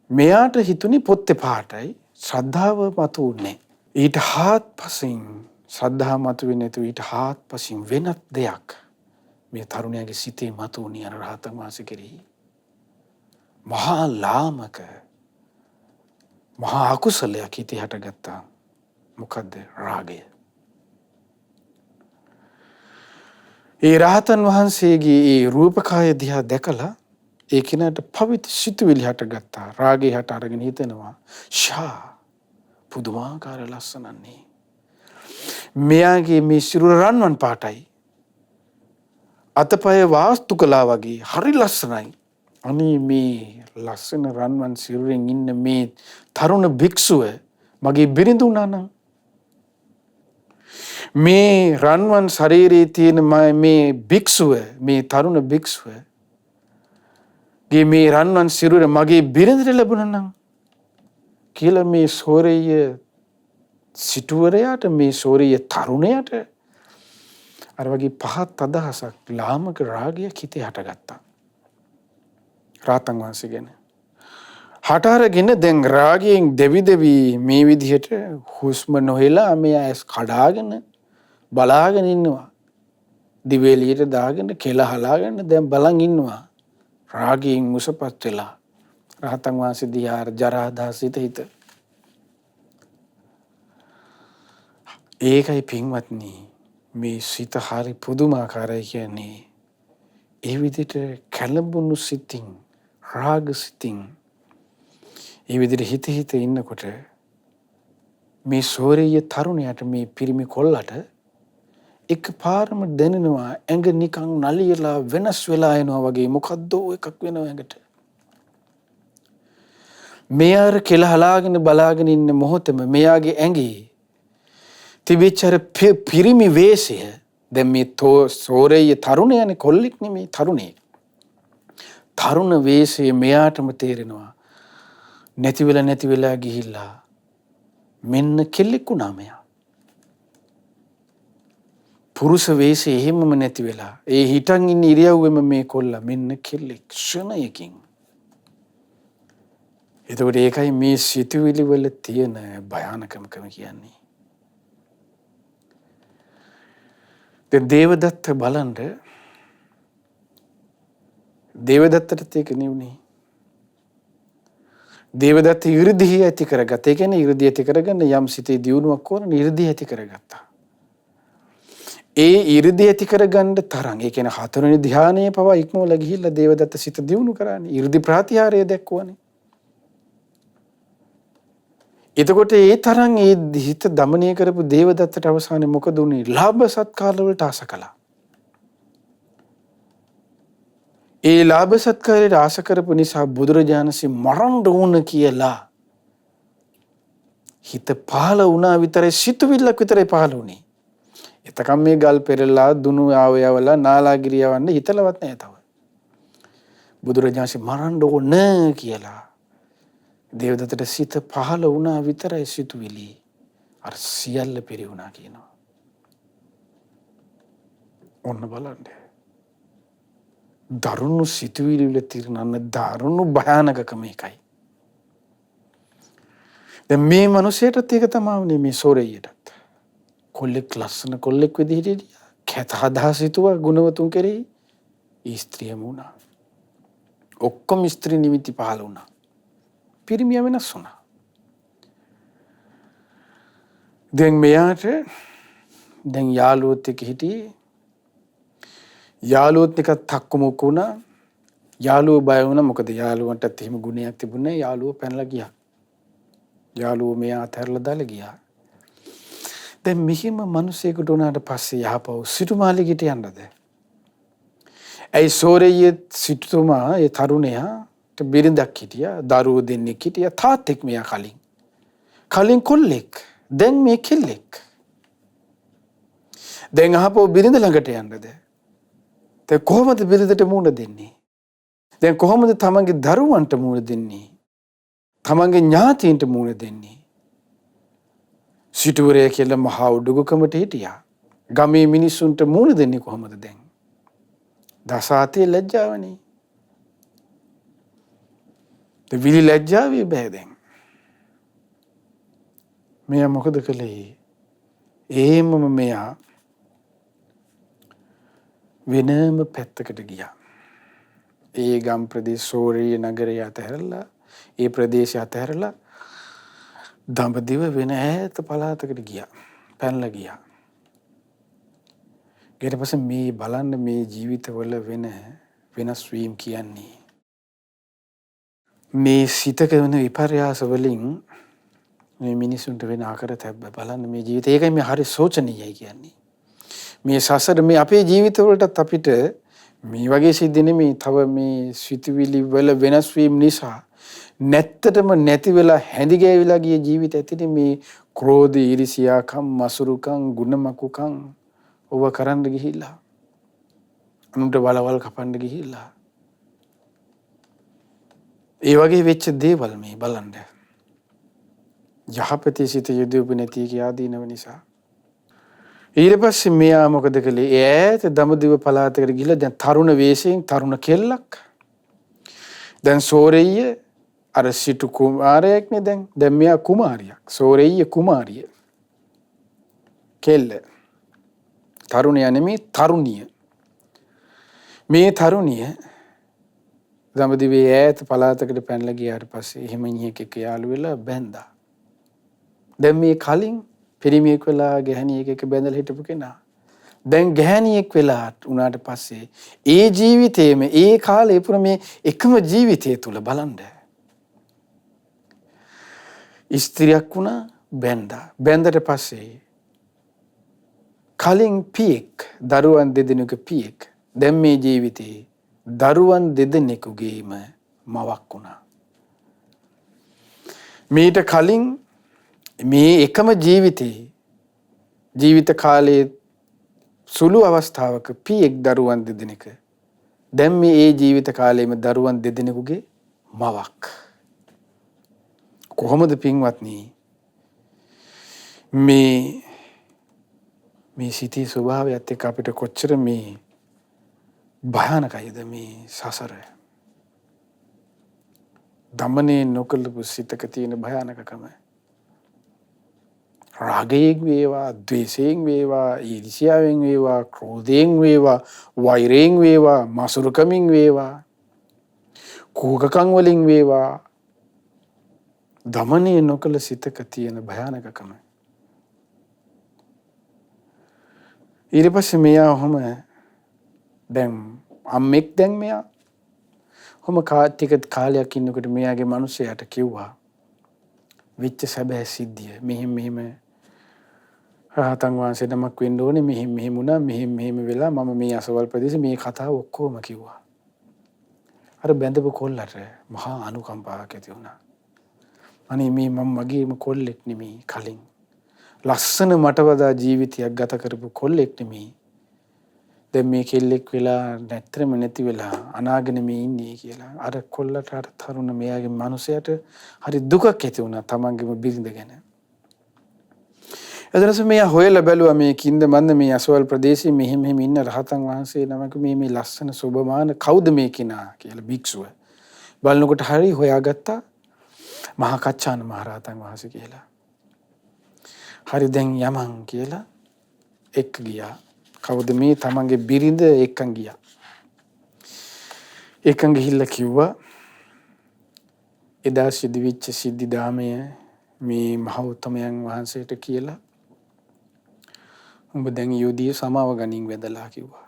මෙයාට හිතුනේ පොත්තේ පාටයි ශ්‍රද්ධාව මතුුනේ. ඊට හාත්පසින් ශ්‍රද්ධාව මතුවෙන්නේ නැතුව ඊට හාත්පසින් වෙනත් දෙයක් මේ තරුණයාගේ සිතේ මතුුනේ අර රහතන් වහන්සේ කෙරෙහි. මහා ලාමක මහා අකුසලයක් හිතේ හටගත්තා. මොකද්ද? රාගය. ඒ රහතන් වහන්සේගේ ඒ රූපකාය දිහා දැකලා ඒ කෙනාට පවිත්‍ර සිතුවිලි හටගත්තා. රාගය හට අරගෙන හිතෙනවා ෂා පුදුමාකාර ලස්සනන්නේ. මෙයාගේ මේ සිරුර රන්වන් පාටයි. අතපය වාස්තු කළා වගේ හරි ලස්සනයි. අනේ මේ ලස්සන රන්වන් සිරුරෙන් ඉන්න මේ තරුණ භික්ෂුව මගේ බිරිඳ වුණා නම් මේ රන්වන් ශරීරයේ තියෙන මේ භික්ෂුව මේ තරුණ භික්ෂුව ගේ මේ රන්වන් සිරුර මගේ බිරිඳට ලැබුණා නම් කියලා මේ සෝරේය සිටුවරයාට මේ සෝරේය තරුණයාට අර වගේ පහත් අදහසක් ලාමක රාගයක් හිතේ හටගත්තා. රාතන් වහන්සේ ගැන හට අරගෙන දැන් රාගයෙන් දෙවි මේ විදිහට හුස්ම නොහෙලා මේ ඇස් කඩාගෙන බලාගෙන ඉන්නවා. දිව එළියට දාගෙන කෙල හලාගෙන දැන් බලන් ඉන්නවා. රාගයෙන් මුසපත් වෙලා රහතන් වහන්සේ දිහා ජරා දාසිත හිත. ඒකයි පින්වත්නි මේ සිත හරි පුදුමාකාරයි කියන්නේ. ඒ විදිහට කලබුණු සිතින් රාග සිතින් ඒ විදිහට හිත ඉන්නකොට මේ සෝරේය තරුණයාට මේ පිරිමි කොල්ලට එකපාරම දැනෙනවා ඇඟ නිකන් නලියලා වෙනස් වෙලා එනවා වගේ මොකද්ද එකක් වෙනවා ඇඟට. මෙයාර කෙල හලාගෙන බලාගෙන ඉන්න මොහොතේම මෙයාගේ ඇඟේ තිබිච්ච පිරිමි වේශය දැන් මේ සෝරේය තරුණයානේ කොල්ලෙක් නෙමේ තරුණේ. තරුණ වේශය මෙයාටම තේරෙනවා නැති වෙලා ගිහිල්ලා මෙන්න කෙල්ලෙක් වුණා මෙයා. පුරුෂ වේශය එහෙමම නැති වෙලා ඒ හිටන් ඉන්න ඉරියව්වෙම මේ කොල්ලා මෙන්න කෙල්ලෙක් ක්ෂණයකින්. එතකොට ඒකයි මේ සිතුවිලි වල තියෙන භයානකමකම කියන්නේ. දැන් දේවදත්ත බලන්න දේවදත්තට ඒක නෙවුනේ. දේවදත්ත 이르දිහි ඇති කරගත්තා. ඒ කියන්නේ 이르දිහි ඇති කරගන්න යම් සිතේ දියුණුවක් ඕන 이르දිහි ඇති කරගත්තා. ඒ 이르දිහි ඇති කරගන්න තරම් ඒ කියන්නේ හතරවෙනි ධානයේ පවා ඉක්මවලා ගිහිල්ලා දේවදත්ත සිත දියුණු කරන්නේ. 이르දි ප්‍රාතිහාරය දැක්වුවානේ. එතකොට ඒ තරම් ඒ හිත දමනය කරපු දේවදත්තට අවසානයේ මොකද උනේ? ලාභ සත්කාර වලට ආස කළා. ඒ ලාභ සත්කාරයට ආස කරපු නිසා බුදුරජාණන්සේ මරන්න ඕන කියලා හිත පහළ වුණා විතරයි සිතුවිල්ලක් විතරයි පහළ වුණේ. එතකම් මේ ගල් පෙරලා දුනු ආවයවලා නාලාගිරිය යවන්න හිතලවත් නැහැ තව. බුදුරජාණන්සේ මරන්න ඕන කියලා දේවදත්තට සිත පහළ වුණා විතරයි සිතුවිලි අර සියල්ල පෙරි වුණා කියනවා. ඔන්න බලන්න. දරුණු සිතුවිලි වල තිරනන්න දරුණු භයානකකම එකයි. දැන් මේ මිනිසෙටත් ඒක තමයි මේ සෝරේයටත්. කොල්ලෙක් ලස්සන කොල්ලෙක් විදිහට කැත හදාස් හිතුවා ගුණවතුන් කෙරෙහි ස්ත්‍රියම වුණා. ඔක්කොම ස්ත්‍රී නිමිති පහළ වුණා. පිරිමිය වෙනස් වුණා. දැන් මෙයාට දැන් යාළුවොත් එක්ක හිටියේ යාළුවොත් එක තක්කු මුක්කු වුණා. යාළුවෝ බය වුණා. මොකද යාළුවන්ටත් එහෙම ගුණයක් තිබුණේ නැහැ. යාළුවෝ පැනලා ගියා. යාළුවෝ මෙයා අතහැරලා දාලා ගියා. දැන් මෙහිම මිනිසෙකුට උනාට පස්සේ යහපව සිටුමාලිගට යන්නද? ඇයි සෝරේය සිටුතුමා ඒ තරුණයා බිරිඳක් හිටියා, දරුවෝ දෙන්නෙක් හිටියා, තාත්තෙක් මෙයා කලින් කොල්ලෙක්, දැන් මේ කෙල්ලෙක්. දැන් අහපෝ බිරිඳ ළඟට යන්නද? දැන් කොහොමද බිරිඳට මුණ දෙන්නේ? දැන් කොහොමද තමන්ගේ දරුවන්ට මුණ දෙන්නේ? තමන්ගේ ඥාතීන්ට මුණ දෙන්නේ? සිටුවරය කියලා මහා උඩුකමට හිටියා. ගමේ මිනිස්සුන්ට මුණ දෙන්නේ කොහොමද දැන්? දසාතේ ලැජ්ජාවනේ. විලි ලැජ්ජාවේ බෑ දැන්. මෙයා මොකද කළේ? එහෙමම මෙයා වෙනම පැත්තකට ගියා. ඒ ගම් ප්‍රදේශ සෝරිය නගරය අතහැරලා, ඒ ප්‍රදේශය අතහැරලා දඹදිව වෙන ඈත පළාතකට ගියා. පැනලා ගියා. ඊට පස්සේ මේ බලන්න මේ ජීවිතවල වෙනස් වීම කියන්නේ මේ සිතක වෙන විපර්යාස වලින් මේ මිනිසුන්ට වෙන ආකාරයට බලන්න මේ ජීවිතය. ඒකයි මේ හරි සෝචනීයයි කියන්නේ. මේ සසර මේ අපේ ජීවිතවලටත් අපිට මේ වගේ සිද්ධ නෙමෙයි. තව මේ සිතුවිලි වල වෙනස් වීම නිසා නැත්තටම නැති වෙලා හැඳි ගෑවිලා ගිය ජීවිත ඇතුලේ මේ ක්‍රෝධ, ඊර්ෂ්‍යාකම්, මසුරුකම්, ගුණමකුකම් ඔව කරන්න ගිහිල්ලා අනුන්ට වලවල් කපන්න ගිහිල්ලා ඒ වගේ වෙච්ච දේවල් මේ බලන්න. යහපතේ සිට යොදවපු නැති කියාදීනව නිසා. ඊට පස්සේ මෙයා මොකද කළේ? ඈත දඹදිව පළාතකට ගිහිල්ලා දැන් තරුණ වේශයෙන් තරුණ කෙල්ලක්. දැන් සෝරෙය්‍ය අර සිටු කුමාරයෙක්නේ දැන් මෙයා කුමාරියක්. සෝරෙය්‍ය කුමාරිය. කෙල්ල. තරුණයා නෙමෙයි තරුණිය. මේ තරුණිය දඹදිවේ ඈත පළාතකට පැනලා ගියාට පස්සේ එහෙම ඉහියක් එක්ක යාළු වෙලා බැඳා. දැන් මේ කලින් පිරිමියෙක් වෙලා ගැහණියෙක් එක්ක බැඳලා හිටපු කෙනා දැන් ගැහණියෙක් වෙලා උනාට පස්සේ ඒ ජීවිතේම ඒ කාලේ පුර මේ එකම ජීවිතය තුල බලන්න. ස්ත්‍රියක් වුණා බැඳා. බැඳට පස්සේ කලින් පියෙක්, දරුවන් දෙදෙනෙකුගේ පියෙක්. දැන් මේ ජීවිතේ දරුවන් දෙදෙනෙකුගේම මවක් වුණා. මීට කලින් මේ එකම ජීවිත කාලයේ සුළු අවස්ථාවක පියෙක් දරුවන් දෙදෙනෙක. දැන් මේ ඒ ජීවිත කාලයේම දරුවන් දෙදෙනෙකුගේ මවක්. කොහොමද පින්වත්නි මේ සිතේ ස්වභාවයත් එක්ක අපිට කොච්චර මේ භයානකයිද මේ සසර. දමනේ නොකළපු සිතක තියෙන භයානකකම. රාගයෙන් වේවා, ද්වේෂයෙන් වේවා, ඊර්ෂ්‍යාවෙන් වේවා, ක්‍රෝධයෙන් වේවා, වෛරයෙන් වේවා, මසුරුකමින් වේවා, කෝකකම් වලින් වේවා, දමනේ නොකළ සිතක තියෙන භයානකකම. ඊට පස්සේ මෙයා ඔහම දැන් අම්මෙක් දැන් මෙයා ඔහම ටික කාලයක් ඉන්නකොට මෙයාගේ මිනිහයාට කිව්වා විච්ච සැබෑ සිද්ධිය. මෙහෙම රහතන් වහන්සේ නමක් වෙන්න ඕනේ. මෙහෙම වුණා. මෙහෙම වෙලා මම මේ අසවල් ප්‍රදේශේ මේ කතාව ඔක්කොම කිව්වා. අර බැඳපු කොල්ලට මහා අනුකම්පාවක් ඇති වුණා. අනේ මේ මම මගේම කොල්ලෙක් නෙමෙයි කලින්. ලස්සන මට වඩා ජීවිතයක් ගත කරපු කොල්ලෙක් නෙමෙයි. දැන් මේ කෙල්ලෙක් වෙලා නැත්තරම නැති වෙලා අනාගෙන මේ ඉන්නේ කියලා. අර කොල්ලට අර තරුණ මෙයාගේ මනුස්සයට හරි දුකක් ඇති වුණා තමන්ගේම බිරිඳ ගැන. එතනස මෙයා හොයලා බැලුවා මේ කින්ද මන්ද මේ අසවල් ප්‍රදේශයේ මෙහෙම ඉන්න රහතන් වහන්සේ නමක මේ ලස්සන සුබමාන කවුද මේ කෙනා කියලා භික්ෂුව. බලනකොට හරි හොයාගත්තා මහා කච්චාන මහරහතන් වහන්සේ කියලා. හරි දැන් යමන් කියලා එක්ක ගියා. කවුද මේ තමන්ගේ බිරිඳ එක්කන් ගියා. එක්කන් ගිහිල්ලා කිව්වා එදා සිදුවිච්ච සිද්ධි දාමය මේ මහ උත්තමයන් වහන්සේට කියලා උඹ දැන් යෝධිය සමාව ගනින් වැදලා කිව්වා.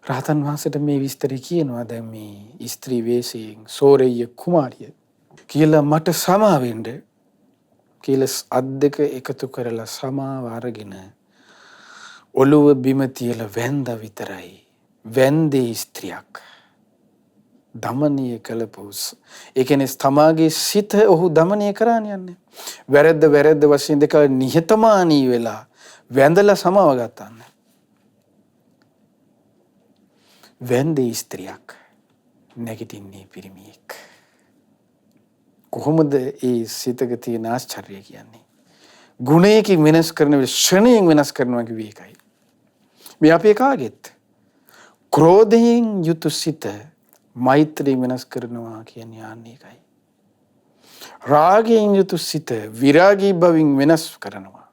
රහතන් වහන්සේට මේ විස්තරي කියනවා දැන් මේ ස්ත්‍රී වේශයෙන් සෝරෙය්‍ය කුමාරිය කියලා මට සමාව වෙන්න කියලා අත් දෙක එකතු කරලා සමාව අරගෙන ඔළුව බිම තියලා වැන්දා විතරයි. වැන්දේ ස්ත්‍රියක්. දමනීය කළපුස්. ඒ කියන්නේ තමාගේ සිත ඔහු දමනීය කරන්න යන්නේ. වැරද්ද වශයෙන් දෙක නිහතමානී වෙලා වැඳලා සමාව ගන්න. වැන්දේ ස්ත්‍රියක් නැගිටින්නේ පිරිමියෙක්. කොහොමද ඒ සිතක තියෙන ආශ්චර්යය කියන්නේ? ගුණයකින් වෙනස් කරන ශ්‍රණයෙන් වෙනස් කරනවා කිව්වේ ඒකයි. මේ අපේ කාගෙත් ක්‍රෝධයෙන් යුතු සිත මෛත්‍රියෙන් වෙනස් කරනවා කියන්නේ යන්නේ ඒකයි. රාගයෙන් යුතු සිත විරාගී බවින් වෙනස් කරනවා.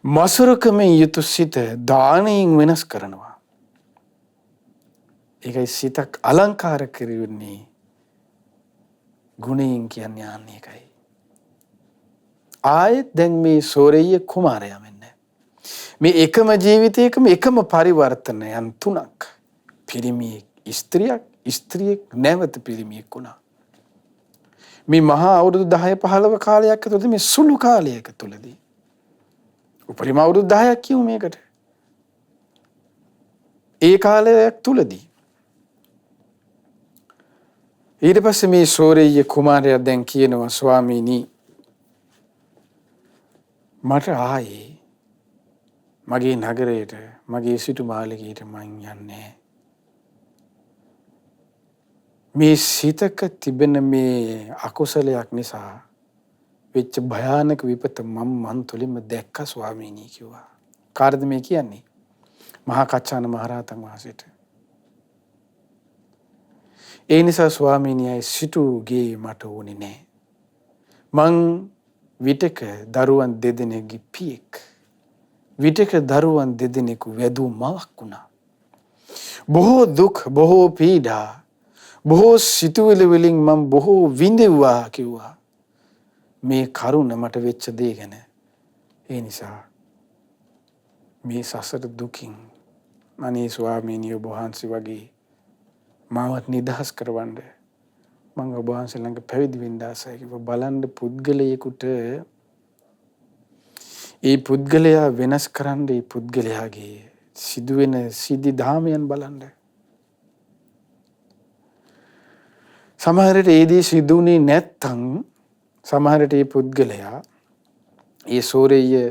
මසුරුකමෙන් යුතු සිත දානයෙන් වෙනස් කරනවා. ඒකයි සිතක් අලංකාර කරන්නේ ගුණයෙන් කියන්නේ යන්නේ ඒකයි. ආයෙත් දැන් මේ සෝරෙය්‍ය කුමාරයා මෙන්න මේ එකම ජීවිතයකම එකම පරිවර්තනයන් තුනක්. පිරිමියෙක් ස්ත්‍රියක් නැවත පිරිමියෙක් වුණා. මේ මහා අවුරුදු 10-15 කාලයක් ඇතුළත මේ සුළු කාලයක තුලදී උපරිම අවුරුදු 10ක් කියමු මේකට. ඒ කාලයක් තුලදී ඊට පස්සේ මේ සෝරෙය්‍ය කුමාරයා දැන් කියනවා ස්වාමීනි මට ආයේ මගේ නගරයට මගේ සිටු මාලිගයට මං යන්නේ. මේ සිතක තිබෙන මේ අකුසලයක් නිසා වෙච්ච භයානක විපත මන් තුළින්ම දැක්ක ස්වාමීනි කිව්වා. කාටද මේ කියන්නේ? මහා කච්චාන මහරහතන් වහන්සේට. ඒ නිසා ස්වාමීනියයි සිටුගේ මට ඕනේ නෑ. මං විටක දරුවන් දෙදෙනෙක්ගේ පියෙක්. විටක දරුවන් දෙදෙනෙකු වැදූ මවක් වුණා. බොහෝ දුක්, බොහෝ පීඩා, බොහෝ සිතුවිලි වලින් මම බොහෝ විඳෙව්වා කිව්වා. මේ කරුණ මට වෙච්ච දේ ගැන. ඒ නිසා මේ සසර දුකින් අනේ ස්වාමීනි ඔබ වහන්සේ වගේ මාවත් නිදහස් කරවන්න මම ඔබ වහන්සේ ළඟ පැවිදි වෙන්න ආසයි කිව්වා. බලන්න පුද්ගලයෙකුට ඒ පුද්ගලයා වෙනස් කරන්න ඒ පුද්ගලයාගේ සිදුවෙන සිද්ධි ධාමයන් බලන්න. සමහරට ඒ දේ සිදුුනේ නැත්තම් සමහරට ඒ පුද්ගලයා ඒ සෝරෙය්‍ය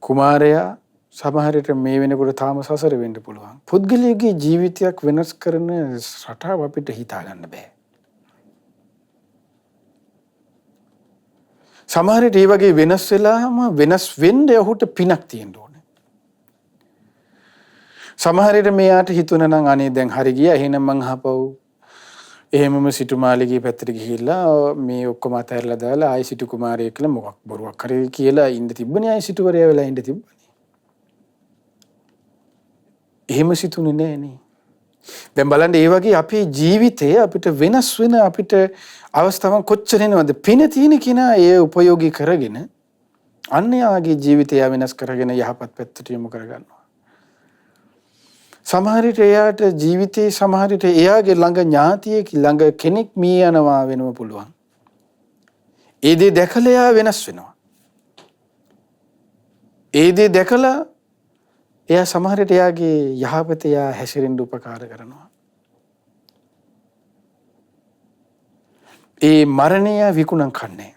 කුමාරයා සමහරට මේ වෙනකොට තාම සසර වෙන්න පුළුවන්. පුද්ගලයාගේ ජීවිතයක් වෙනස් කරන රටාව අපිට හිතා ගන්න බෑ. සමහරට ඒ වගේ වෙනස් වෙලාම වෙනස් වෙන්න ඔහුට පිනක් තියෙන්න ඕනේ. සමහරට මෙයාට හිතුණා නම් අනේ දැන් හරි ගියා එහෙනම් මං අහපව් එහෙමම සිටු මාලිගයේ පැත්තට ගිහිල්ලා මේ ඔක්කොම අතහැරලා දාලා ආයි සිටු කුමාරයෙක් කියලා මොකක් බොරුවක් කරේ කියලා ඉන්න තිබ්බනේ. ආයි සිටුවරයා වෙලා ඉන්න තිබ්බනේ. එහෙම සිතුනේ නෑනේ. දැන් බලන්න ඒ වගේ අපේ ජීවිතේ අපිට වෙනස් වෙන අපිට අවස්ථාවන් කොච්චර එනවද? පින තියෙන කෙනා ඒ උපයෝගී කරගෙන අන්‍යයාගේ ජීවිතය වෙනස් කරගෙන යහපත් පැත්තට යොමු කරගන්නවා. සමහරට එයාට ජීවිතේ සමහරට එයාගේ ළඟ ඥාතියෙක් ළඟ කෙනෙක් මිය යනවා වෙනව පුළුවන්. ඒ දේ දැකලා එයා වෙනස් වෙනවා. ඒ දේ දැකලා එයා සමහරට එයාගේ යහපත එයා හැසිරෙන්න උපකාර කරනවා. ඒ මරණය විකුණන් කන්නේ.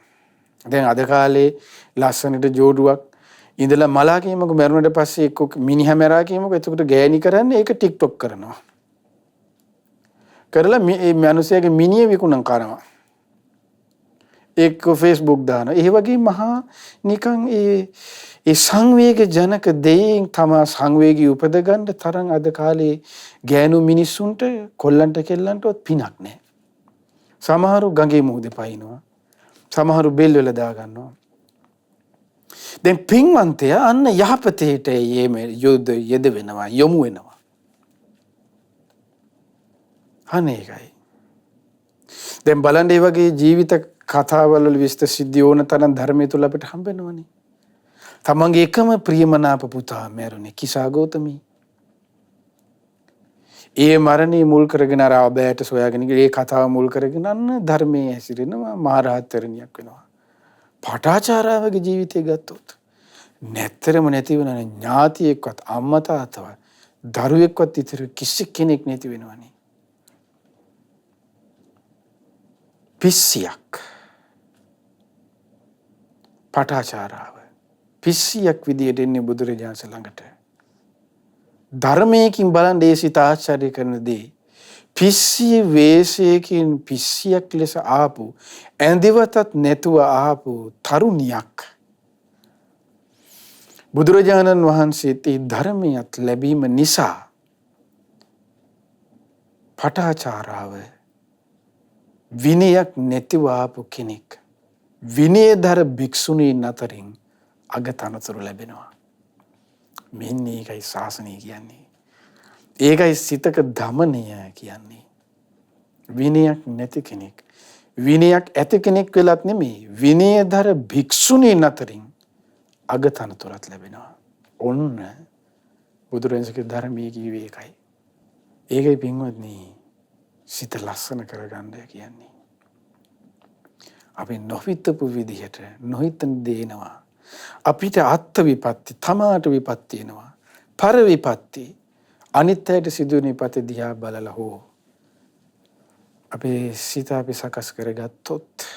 දැන් අද කාලේ ලස්සනට ජෝඩුවක් ඉඳලා මලා කීමක මරුණට පස්සේ එක්ක මිනිහා මරා කීමක එතකොට ගෑණි කරන්නේ ඒක TikTok කරනවා. කරලා මේ මිනිහයාගේ මිනිහ විකුණන් කරනවා. ඒක Facebook දානවා. ඒ වගේ මහා නිකන් ඒ සංවේග ජනක දෙයින් තමා සංවේගී උපද ගන්න තරම් අද කාලේ ගෑනු මිනිස්සුන්ට කොල්ලන්ට කෙල්ලන්ටවත් පිනක් නැහැ. සමහරු ගඟේ මුහුදේ පයින්නවා. සමහරු බෙල් වල දා ගන්නවා. දැන් පින්වන්තයා අන්න යහපතේට යෙද වෙනවා යොමු වෙනවා. අනේකයි. දැන් බලන්න මේ වගේ ජීවිත කතාවල විස්තර සිද්ධි ඕන තරම් ධර්මයේ තුල අපිට හම්බෙනවනේ. තමන්ගේ එකම ප්‍රියමනාප පුතා මැරුණේ කිසා ගෞතමී. ඒ මරණේ මුල් කරගෙන අර අබෑට සොයාගෙන ඒ කතාව මුල් කරගෙන අන්න ධර්මයේ හැසිරෙනවා මහරහත්තරණියක් වෙනවා. පටාචාරාවගේ ජීවිතය ගත්තොත් නැත්තරම නැති වෙන ඥාතියෙක්වත් අම්මා තාත්තවත් දරුවෙක්වත් ඉතිරි කිසි කෙනෙක් නැති වෙනවනේ. පිස්සියක් පටාචාරාව පිස්සියක් විදියට එන්නේ බුදුරජාණන් ළඟට. ධර්මයකින් බලන් ඒ සිත ආශ්චර්ය කරන දේ පිස්සිය වේශයකින් පිස්සියක් ලෙස ආපු ඇඳිවතත් නැතුව ආපු තරුණියක් බුදුරජාණන් වහන්සේට ධර්මයක් ලැබීම නිසා පටාචාරාව විනයක් නැතිව ආපු කෙනෙක් විනයධර භික්ෂුණීන් අතරින් අගතනතුරු ලැබෙනවා. මෙන්න ඒකයි ශාසනය කියන්නේ. ඒකයි සිතක දමනය කියන්නේ. විනයක් නැති කෙනෙක් විනයක් ඇති කෙනෙක් වෙලත් නෙමෙයි විනයධර භික්ෂුණීන් අතරින් අගතනතුරත් ලැබෙනවා. ඔන්න බුදුරජාණන්ගේ ධර්මයේ කිව්වේ ඒකයි. ඒකයි පින්වත්නි සිත ලස්සන කරගන්න කියන්නේ. අපි නොහිතපු විදිහට නොහිතන දේනවා. අපිට අත්ත් විපත්ති තමාට විපත්ති එනවා. පර විපත්ති අනිත් අයට සිදුවන විපත්ති දිහා බලලා හෝ අපේ සිත අපි සකස් කරගත්තොත්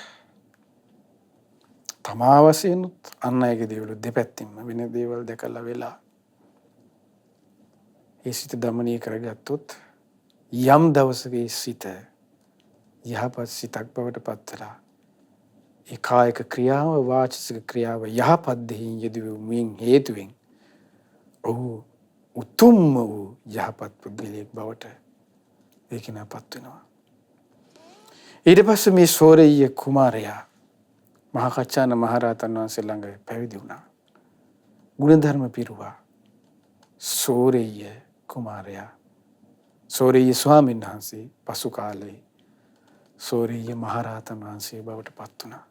තමා වශයෙන්ුත් අන් අයගේ දේවල් දෙපැත්තින්ම වෙන දේවල් දැකලා වෙලා ඒ සිත දමනය කරගත්තොත් යම් දවසක ඒ සිත යහපත් සිතක් බවට පත්වලා ඒ කායික ක්‍රියාව වාචික ක්‍රියාව යහපත් දෙයින් යෙදුවීමෙන් හේතුවෙන් ඔහු උතුම්ම වූ යහපත් පුද්ගලයෙක් බවට ඒ කෙනාපත් වෙනවා. ඊට පස්සේ මේ සෝරෙය්‍ය කුමාරයා මහා කච්චාන මහරහතන් වහන්සේ ළඟ පැවිදි වුණා. ගුණධර්ම පිරුවා. සෝරෙය්‍ය කුමාරයා සෝරෙය්‍ය ස්වාමීන් වහන්සේ පසු කාලේ සෝරෙය්‍ය මහරහතන් වහන්සේ බවට පත් වුණා.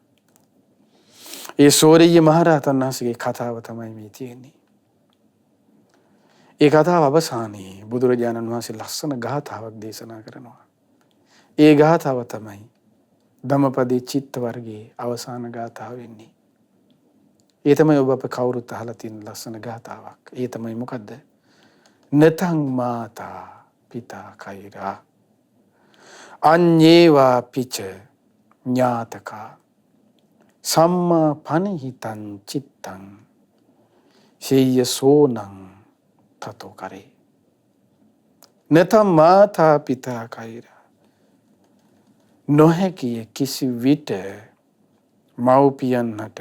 ඒ සෝරෙය්‍ය මහරහතන් වහන්සේගේ කතාව තමයි මේ තියෙන්නේ. ඒ කතාව අවසානයේ බුදුරජාණන් වහන්සේ ලස්සන ගාථාවක් දේශනා කරනවා. ඒ ගාථාව තමයි ධම්මපදයේ චිත්ත වර්ගයේ අවසාන ගාථාව වෙන්නේ. ඒ තමයි ඔබ අප කවුරුත් අහලා තියෙන ලස්සන ගාථාවක්. ඒ තමයි මොකද්ද? නතං මාතා පිතා කෛරා අඤ්ඤේවා පිච ඥාතකා සම්මා පනිහිතං චිත්තං සේය සෝනං තතෝ කරේ. නතං මාතා පිතා කෛරා නොහැකිය කිසි විට මව්පියන්හට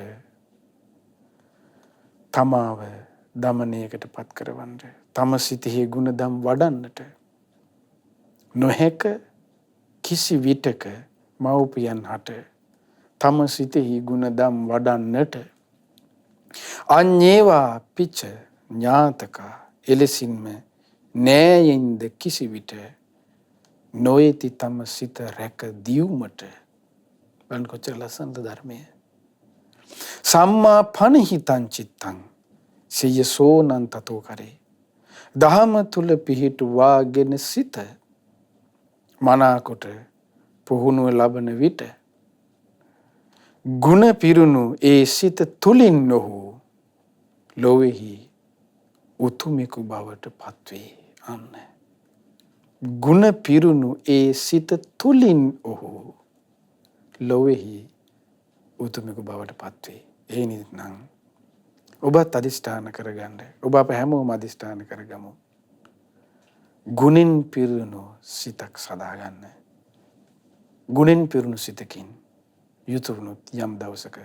තමාව දමනයකට පත් කරවන්නට තම සිතෙහි ගුණදම් වඩන්නට නොහැක කිසි විටක මව්පියන්හට තම සිතෙහි ගුණදම් වඩන්නට අඤ්ඤේවා පිච ඥාතකා එලෙසින්ම නෑයින්ද කිසි විට නොයති තම සිත රැක දියුමට. බලන්න කොච්චර ලස්සනද ධර්මය. සම්මා පනිහිතං චිත්තං සිය සෝනං තතෝ කරේ. දහම තුල පිහිටුවාගෙන සිත මනාකොට පුහුණුව ලබන විට ගුණ පිරුණු ඒ සිත තුලින් නොහු ලොවේහි උතුමෙකු බවට පත්වේ. අන්න ගුණ පිරුණු ඒ සිත තුලින් ඔහු ලොවේහි උතුමෙකු බවට පත්වේ. ඒ නිත්නම් ඔබත් අදිෂ්ඨාන කරගන්න. ඔබ අප හැමෝම අදිෂ්ඨාන කරගමු. ගුණෙන් පිරුණු සිතක් සදාගන්න. ගුණෙන් පිරුණු සිතකින් යුතු වුණොත් යම් දවසක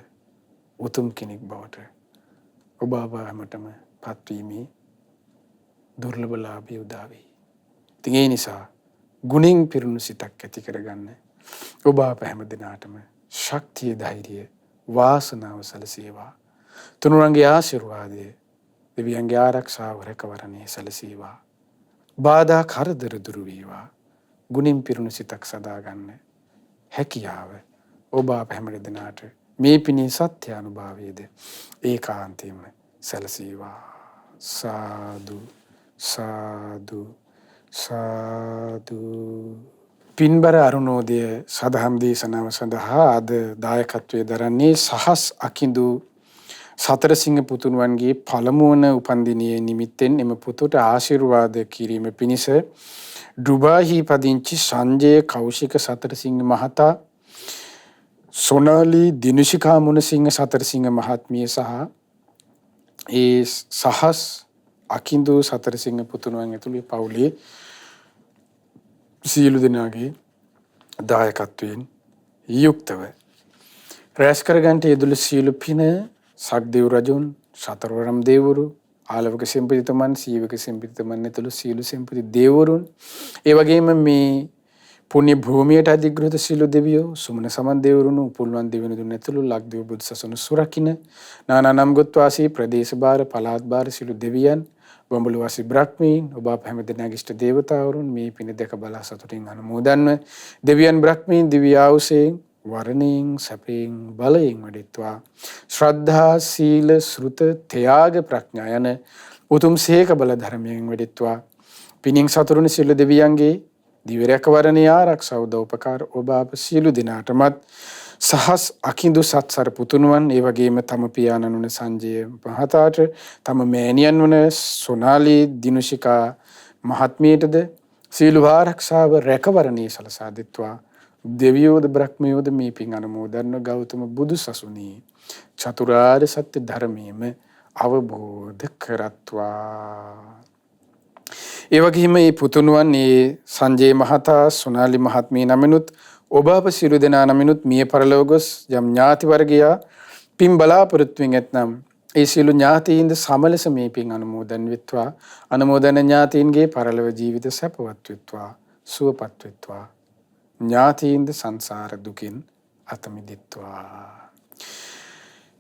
උතුම් කෙනෙක් බවට ඔබ අප හැමතෙම පත්වීමේ දුර්ලභ ලාභය උදා වේ. ඉතින් ඒ නිසා ගුණෙන් පිරුණු සිතක් ඇති කරගන්න ඔබ අප හැම දිනාටම ශක්තිය ධෛර්යය වාසනාව සැලසේවා. තුනුරන්ගේ ආශිර්වාදය දෙවියන්ගේ ආරක්ෂාව රැකවරණය සැලසේවා. බාධා කරදර දුරු වේවා. ගුණෙන් පිරුණු සිතක් සදාගන්න හැකියාව ඔබ අප හැම දිනාට මේ පිණි සත්‍ය අනුභවයේද ඒකාන්තයෙන්ම සැලසේවා. සාදු සාදු සාදු. පින්බර අරුණෝදය සදහම් දේශනාව සඳහා අද දායකත්වයේ දරන්නේ සහස් අකිඳු සතර සිංහ පුතුණුවන්ගේ පළමුවන උපන්දිනයේ නිමිත්තෙන් එම පුතුට ආශිර්වාද කිරීම පිණිස ඩුබායිහි පදිංචි සංජය කෞශික සතරසිංහ මහතා, සොනාලි දිනුෂිකා මුණසිංහ සතරසිංහ මහත්මිය සහ ඒ සහස් අකින්දු සතරසිංහ පුතුණුවන් ඇතුළු පවුලේ සියලු දෙනාගේ දායකත්වයෙන් යුක්තව රැස් කරගන්නට යෙදුණු සියලු පින සක්දෙව් රජුන්, සතරවරම් දෙවිවරු, ආලවක සෙන්පතිතුමන්, සීවක සෙන්පතිතුමන් ඇතුළු සියලු සෙන්පති දෙවිවරුන්, ඒ වගේම මේ පුණ්‍ය භූමියට අධිග්‍රහිත සියලු දෙවියෝ, සුමන සමන් දෙවිවරුන්, උපුල්වන් දෙවිවරුන් ඇතුළු ලක්දිව බුදු සසුන සුරකින්න නානා නම් ගොත් වාසී ප්‍රදේශ භාර, පළාත් භාර සියලු දෙවියන්, බඹලු වාසී බ්‍රහ්මීන්, ඔබ අප හැම දෙනාගේ ඉෂ්ට දේවතාවරුන් මේ පින දැක බලා සතුටින් අනුමෝදන්ව දෙවියන් බ්‍රහ්මීන් දිව්‍ය ආයුෂයෙන් වරණයෙන් සැපයෙන් බලයෙන් වඩිත්වා ශ්‍රද්ධා සීල ශ්‍රුත ත්‍යාග ප්‍රඥා යන උතුම් සේක බල ධර්මයෙන් වඩිත්වා පිනින් සතුරුනි සියලු දෙවියන්ගේ දිව්‍ය රැකවරණේ ආරක්ෂාව උපකාර ඔබ අප සියලු දිනාටමත් සහස් අකින්දු සත්සර පුතුණුවන්, ඒ වගේම තම පියාණන් වන සංජය මහතාට, තම මෑණියන් වන සොනාලි දිනුෂිකා මහත්මියටද සියලු ආරක්ෂාව රැකවරණේ සලසා දෙත්වා දෙවියෝද බ්‍රහ්මයෝද මේ පින් අනුමෝදන්ව ගෞතම බුදු සසුනේ චතුරාර්ය සත්‍ය ධර්මයේම අවබෝධ කරත්වා. ඒ වගේම මේ පුතුණුවන් මේ සංජය මහතා, සොනාලි මහත්මිය නමිනුත් ඔබ අප සියලු දෙනා නමිනුත් මිය පරලොව ගොස් යම් ඥාති වර්ගයා පින් බලාපොරොත්තුවෙන් ඇතනම් ඒ සියලු ඥාතීන්ද සමලස මේ පින් අනුමෝදන් වෙත්වා. අනුමෝදන ඥාතීන්ගේ පරලොව ජීවිත සැපවත් වෙත්වා, සුවපත් වෙත්වා. ඥාතීන්ද සංසාර දුකින් අත මිදෙත්වා.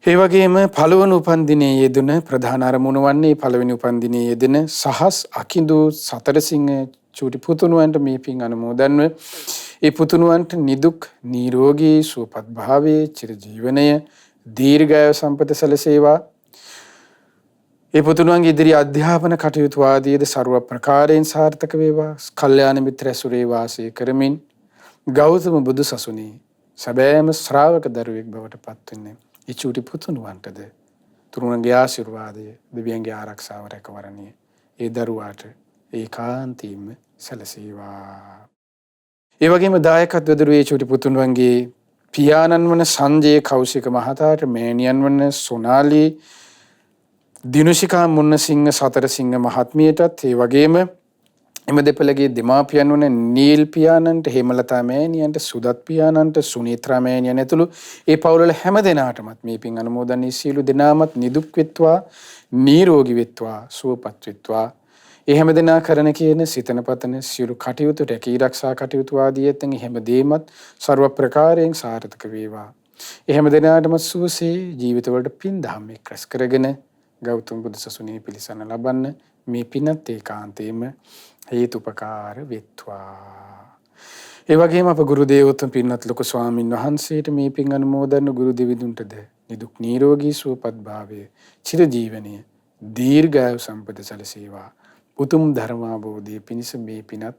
ඒ වගේම පළවන උපන්දිනයේ යෙදුන ප්‍රධාන අරමුණ වන්නේ පළවෙනි උපන්දිනයේ යෙදෙන සහස් අකින්දු සතරසිංහ චූටි පුතුණුවන්ට මේ පින් අනුමෝදන්ව ඒ පුතුණුවන්ට නිදුක් නිරෝගී සුවපත් භාවයේ චිරජීවනය දීර්ඝායු සම්පත සැලසේවා. ඒ පුතුණුවන්ගේ ඉදිරි අධ්‍යාපන කටයුතු ආදීද ਸਰව ප්‍රකාරයෙන් සාර්ථක වේවා. කල්යාණ මිත්‍ර ඇසුරේ වාසය කරමින් ගෞතම බුදු සසුනේ සැබෑම ශ්‍රාවක දරුවෙක් බවට පත් වෙන්නේ ඒ චූටි පුතුණුවන්ටද තුරුණගේ ආශිර්වාදය, දෙවියන්ගේ ආරක්ෂාව රැකවරණය ඒ දරුවාට ඒකාන්තයෙන්ම සැලසේවා. ඒ වගේම දායකත්ව දරුවේ චූටි පුතුණුවන්ගේ පියාණන් වන සංජය කෞශික මහතාට, මෑණියන් වන සොනාලි දිනුෂිකා මුන්නසිංහ සතරසිංහ මහත්මියටත්, ඒ වගේම එම දෙපළගේ දෙමාපියන් වන නීල් පියාණන්ට, හේමලතා මෑණියන්ට, සුදත් පියාණන්ට, සුනීත්‍රා මෑණියන් ඇතුළු ඒ පවුල්වල හැම දෙනාටමත් මේ පින් අනුමෝදන් සියලු දෙනාමත් නිදුක් වෙත්වා, නිරෝගී වෙත්වා, සුවපත් වෙත්වා. ඒ හැම දෙනා කරන කියන සිතන පතන සියලු කටයුතු, රැකී ආරක්ෂා කටයුතු ආදී ඇතන් හැම දෙයක්මත් ਸਰව ප්‍රකාරයෙන් සාර්ථක වේවා. ඒ හැම දෙනාටම සුවසේ ජීවිතවලට පින් දහම් එක්රැස් කරගෙන ගෞතම බුදු සසුනේ පිළිසරණ ලබන්න මේ පිනත් ඒකාන්තයෙන්ම හේතුපකාර වෙත්වා. ඒ වගේම අප ගුරු දේවෝත්තම පින්වත් ලොකු ස්වාමින් වහන්සේට මේ පින් අනුමෝදන් ගුරු දෙවිඳුන්ටද නිදුක් නිරෝගී සුවපත් භාවය චිරජීවනය දීර්ඝායු සම්පත සැලසේවා. උතුම් ධර්මාබෝධය පිණිස මේ පිනත්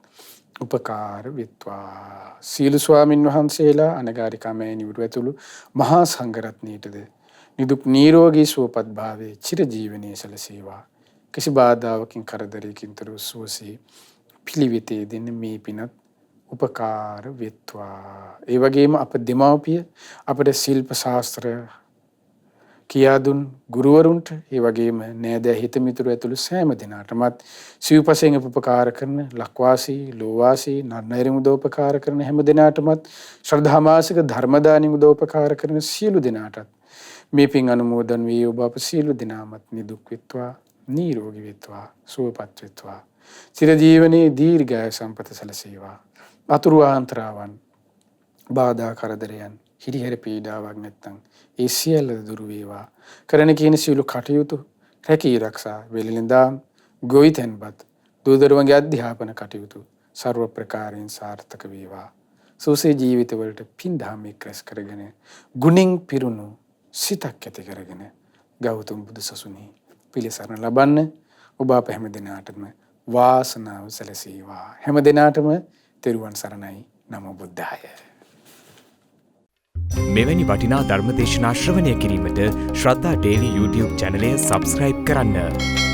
උපකාර වෙත්වා. සීල ස්වාමින් වහන්සේලා, අනගාരികා මෑණිවරු ඇතුළු මහා සංඝරත්නයටද නිදුක් නිරෝගී සුවපත් භාවයේ චිරජීවනයේ සැලසේවා. කිසි බාධාවකින් කරදරයකින් තොරව සුවසේ පිළිවෙතේ දෙන්න මේ පිනත් උපකාර වෙත්වා. ඒ වගේම අප දෙමාපිය අපට ශිල්ප ශාස්ත්‍ර කියා දුන් ගුරුවරුන්ට, ඒ වගේම නෑදෑ හිතමිතුරු ඇතුළු සෑම දෙනාටමත් සිව්පසයෙන් උපකාර කරන ලක්වාසී, ලෝවාසී, නන්නයිරින් උදව්පකාර කරන හැම දෙනාටමත්, ශ්‍රද්ධාමාසික ධර්මදානින් උදව්පකාර කරන සියලු දෙනාටත් මේ පින් අනුමෝදන් වී ඔබ අප සියලු දෙනාමත් නිදුක් වෙත්වා, නිරෝගී වෙත්වා, සුවපත් වෙත්වා. චිරජීවනයේ දීර්ඝායු සම්පත සැලසේවා. අතුරු ආන්තරාවන්, බාධා කරදරයන්, හිරිහැර පීඩාවක් නැත්නම් ඒ සියල්ල දුරු වේවා. කරන කියන සියලු කටයුතු, රැකී ආරක්ෂා, වෙළඳාම්, ගොවිතැන්පත්, දූදරුවන්ගේ අධ්‍යාපන කටයුතු ਸਰව ප්‍රකාරයෙන් සාර්ථක වේවා. සුවසේ ජීවිතවලට පින් දහම් එක්රැස් කරගෙන ගුණින් පිරුණු සිතක් ඇති කරගෙන ගෞතම බුදු සසුනේ පිළිසරණ ලබන්න ඔබ අප හැම දෙනාටම වාසනාව සැලසේවා. හැම දෙනාටම තෙරුවන් සරණයි. නමෝ බුද්ධාය.
මෙවැනි වටිනා ධර්මදේශනා ශ්‍රවණය කිරීමට ශ්‍රද්ධා ඩේලි YouTube චැනලය සබස්ක්‍රයිබ් කරන්න.